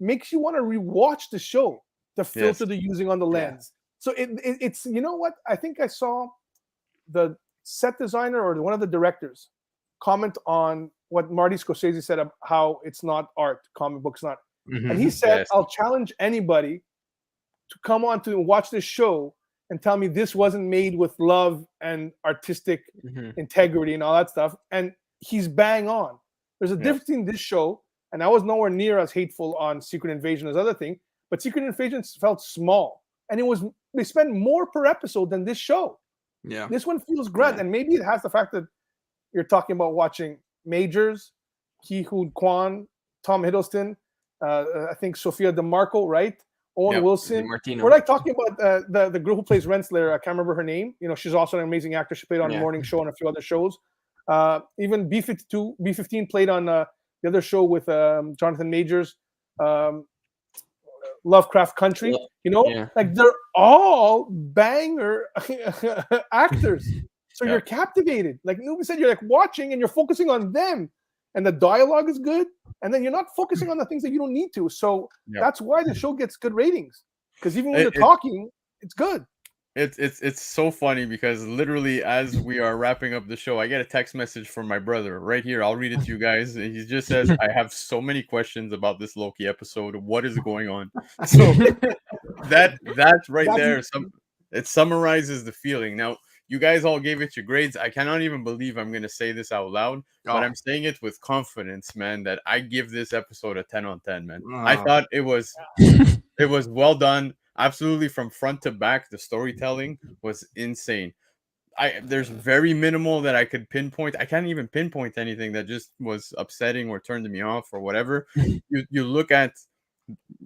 makes you want to rewatch the show, the filter they're using on the lens. So it's, you know what? I think I saw the set designer or one of the directors comment on what Marty Scorsese said about how it's not art, comic books not. And he said, I'll challenge anybody to come on to watch this show and tell me this wasn't made with love and artistic integrity and all that stuff. And he's bang on. There's a difference in this show, and I was nowhere near as hateful on Secret Invasion as other thing, but Secret Invasion felt small. And they spend more per episode than this show. Yeah. This one feels great, and maybe it has the fact that you're talking about watching Majors, Ki Hoon Kwan, Tom Hiddleston, I think Sophia DeMarco, right? Owen Wilson. We're like talking about the girl who plays Renslayer. I can't remember her name. You know, she's also an amazing actor. She played on the Morning Show and a few other shows. Even B15 played on the other show with Jonathan Majors. Lovecraft Country, you know, like they're all banger actors. So you're captivated. Like Newbie said, you're like watching and you're focusing on them, and the dialogue is good, and then you're not focusing on the things that you don't need to. So that's why the show gets good ratings, because even when they're talking, it's good. It's so funny because literally as we are wrapping up the show, I get a text message from my brother right here. I'll read it to you guys. He just says, "I have so many questions about this Loki episode. What is going on?" So that's right there. It summarizes the feeling. Now, you guys all gave it your grades. I cannot even believe I'm gonna say this out loud, but I'm saying it with confidence, man, that I give this episode a 10 on 10, man. I thought it was well done. Absolutely, from front to back, the storytelling was insane. There's very minimal that I could pinpoint. I can't even pinpoint anything that just was upsetting or turned me off or whatever. You look at,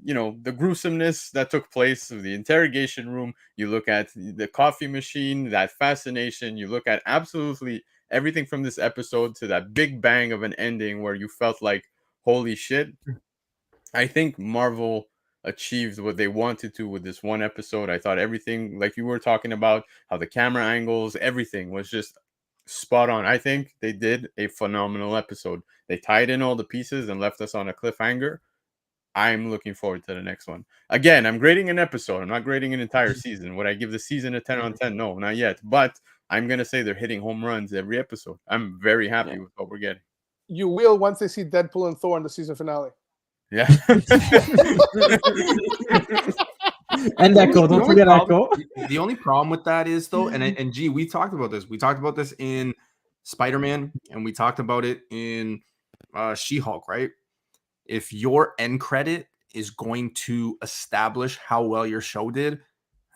you know, the gruesomeness that took place of the interrogation room. You look at the coffee machine, that fascination. You look at absolutely everything from this episode to that big bang of an ending where you felt like, holy shit. I think Marvel achieved what they wanted to with this one episode. I thought everything, like you were talking about, how the camera angles, everything was just spot on. I think they did a phenomenal episode. They tied in all the pieces and left us on a cliffhanger. I'm looking forward to the next one. Again, I'm grading an episode. I'm not grading an entire season. Would I give the season a 10 on 10? No, not yet. But I'm going to say they're hitting home runs every episode. I'm very happy with what we're getting. You will once they see Deadpool and Thor in the season finale. Yeah. And Echo, don't forget Echo. The only problem with that is though, and G, we talked about this. We talked about this in Spider-Man, and we talked about it in She-Hulk, right? If your end credit is going to establish how well your show did,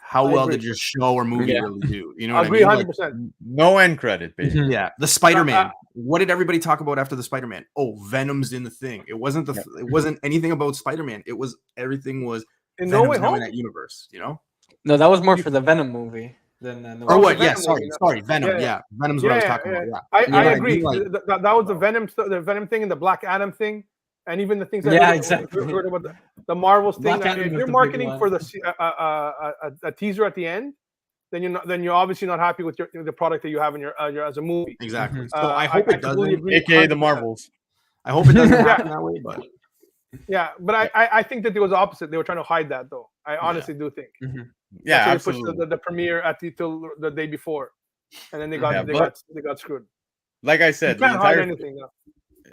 how well did your show or movie really do? You know what I mean? 100%. Like, no end credit, baby. Yeah. The Spider-Man. What did everybody talk about after the Spider-Man? Oh, Venom's in the thing. It wasn't it wasn't anything about Spider-Man. It was everything was in No Way Home in that universe, you know? No, that was more for the Venom movie than or what? Yeah, sorry, Venom. Yeah. Venom's what I was talking about. Yeah. I agree. Like, that was the Venom thing and the Black Adam thing. And even the things that heard about the Marvels thing. If you're marketing for a teaser at the end, then you're obviously not happy with the product that you have in your as a movie. Exactly. So I hope it doesn't. AKA the Marvels. I hope it doesn't happen that way, but yeah, but I think that it was the opposite. They were trying to hide that, though. I honestly do think. Yeah, That's why absolutely. they pushed the premiere till the day before, and then they got screwed. Like I said, You can't hide anything.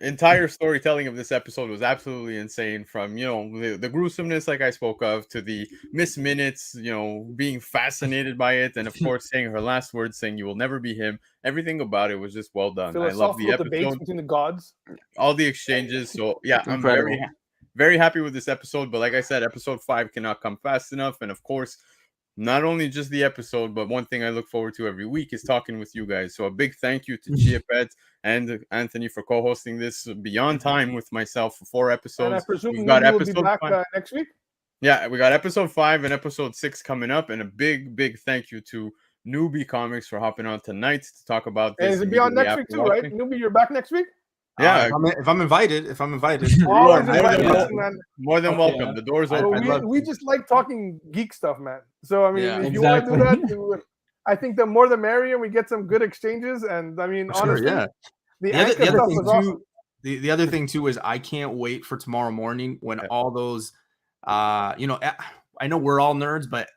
Entire storytelling of this episode was absolutely insane, from the gruesomeness like I spoke of, to the Miss Minutes being fascinated by it, and of course saying her last words, saying you will never be him. Everything about it was just well done. I love the episode, debates between the gods, all the exchanges. So yeah, I'm very happy with this episode. But like I said, episode 5 cannot come fast enough, and of course not only just the episode, but one thing I look forward to every week is talking with you guys. So a big thank you to Chiapet and Anthony for co-hosting this Beyond Time with myself for 4 episodes. And I presume we've got episode will be back next week. Yeah, we got episode 5 and episode 6 coming up, and a big thank you to Newbie Comics for hopping on tonight to talk about this. And is it Beyond next week too, right? Newbie, you're back next week. Yeah, if I'm invited, more than welcome. The door's open. We just like talking geek stuff, man. So I mean, if you want to do that, I think the more the merrier. We get some good exchanges, and I mean, honestly, the other stuff was awesome. The other thing too is I can't wait for tomorrow morning when all those, I know we're all nerds, but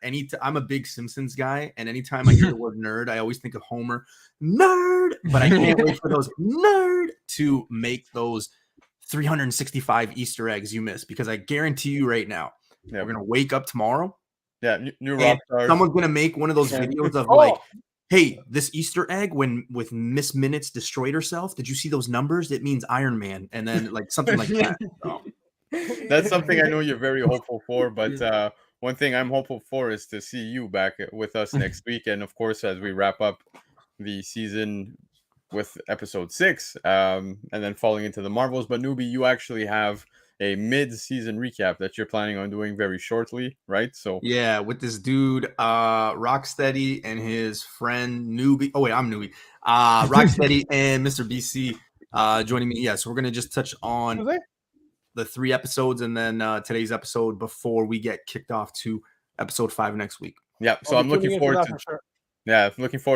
I'm a big Simpsons guy, and anytime I hear the word nerd, I always think of Homer. Nerd! But I can't wait for those nerd to make those 365 Easter eggs you missed, because I guarantee you right now, we're going to wake up tomorrow. Yeah, new rock stars. Someone's going to make one of those videos of like, hey, this Easter egg with Miss Minutes destroyed herself. Did you see those numbers? It means Iron Man. And then like something like that. So. That's something I know you're very hopeful for, but one thing I'm hopeful for is to see you back with us next week. And of course, as we wrap up the season with episode 6, and then falling into the Marvels. But Newbie, you actually have a mid-season recap that you're planning on doing very shortly, right? So yeah, with this dude, Rocksteady and his friend Newbie. Oh wait, I'm Newbie. Rocksteady and Mr. BC joining me. Yeah, so we're gonna just touch on the 3 episodes and then today's episode before we get kicked off to episode 5 next week. Yeah, so I'm looking forward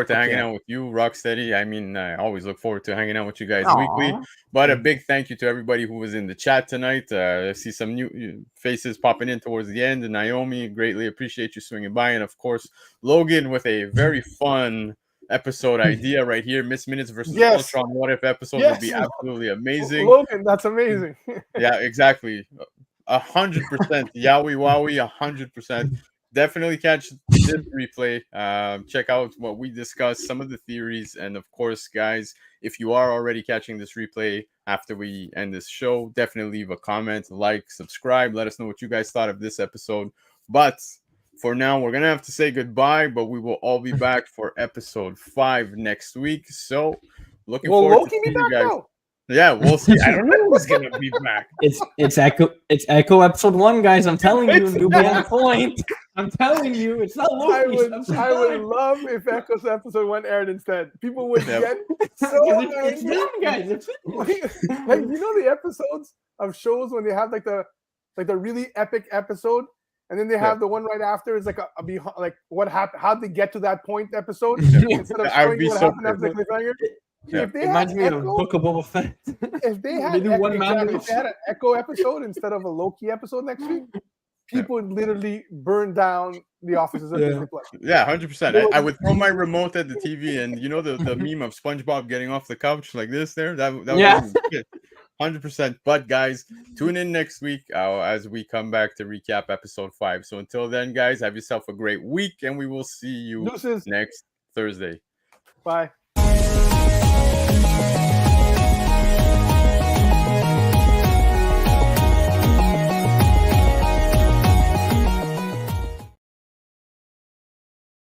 to hanging out with you, Rocksteady. I mean, I always look forward to hanging out with you guys weekly. But a big thank you to everybody who was in the chat tonight. I see some new faces popping in towards the end. And Naomi, greatly appreciate you swinging by. And of course, Logan with a very fun episode idea right here. Miss Minutes versus Ultron What If episode would be absolutely amazing. Logan, that's amazing. Yeah, exactly. 100%. Yowie wowie, 100%. Definitely catch this replay. Check out what we discussed, some of the theories, and of course, guys, if you are already catching this replay after we end this show, definitely leave a comment, like, subscribe. Let us know what you guys thought of this episode. But for now, we're gonna have to say goodbye, but we will all be back for episode 5 next week. So looking forward to seeing you guys. Now? Yeah, we'll see. I don't know who's gonna be back. It's Echo episode 1, guys. I'm telling you, Newbie on point. I'm telling you, it's not Loki. I would love if Echo's episode 1 aired instead. People would get so it's done, guys. It's like the episodes of shows when they have like the really epic episode, and then they have the one right after is like a like what happened, how'd they get to that point episode instead of showing what happened after the cliffhanger. Yeah. If they reminds me of Book of Boba Fett. If they had an Echo episode instead of a Loki episode next week, people would literally burn down the offices of Disney Plus. Yeah, 100%. I would throw my remote at the TV, and the meme of SpongeBob getting off the couch like this. That was 100%. But guys, tune in next week as we come back to recap episode 5. So until then, guys, have yourself a great week, and we will see you next Thursday. Bye.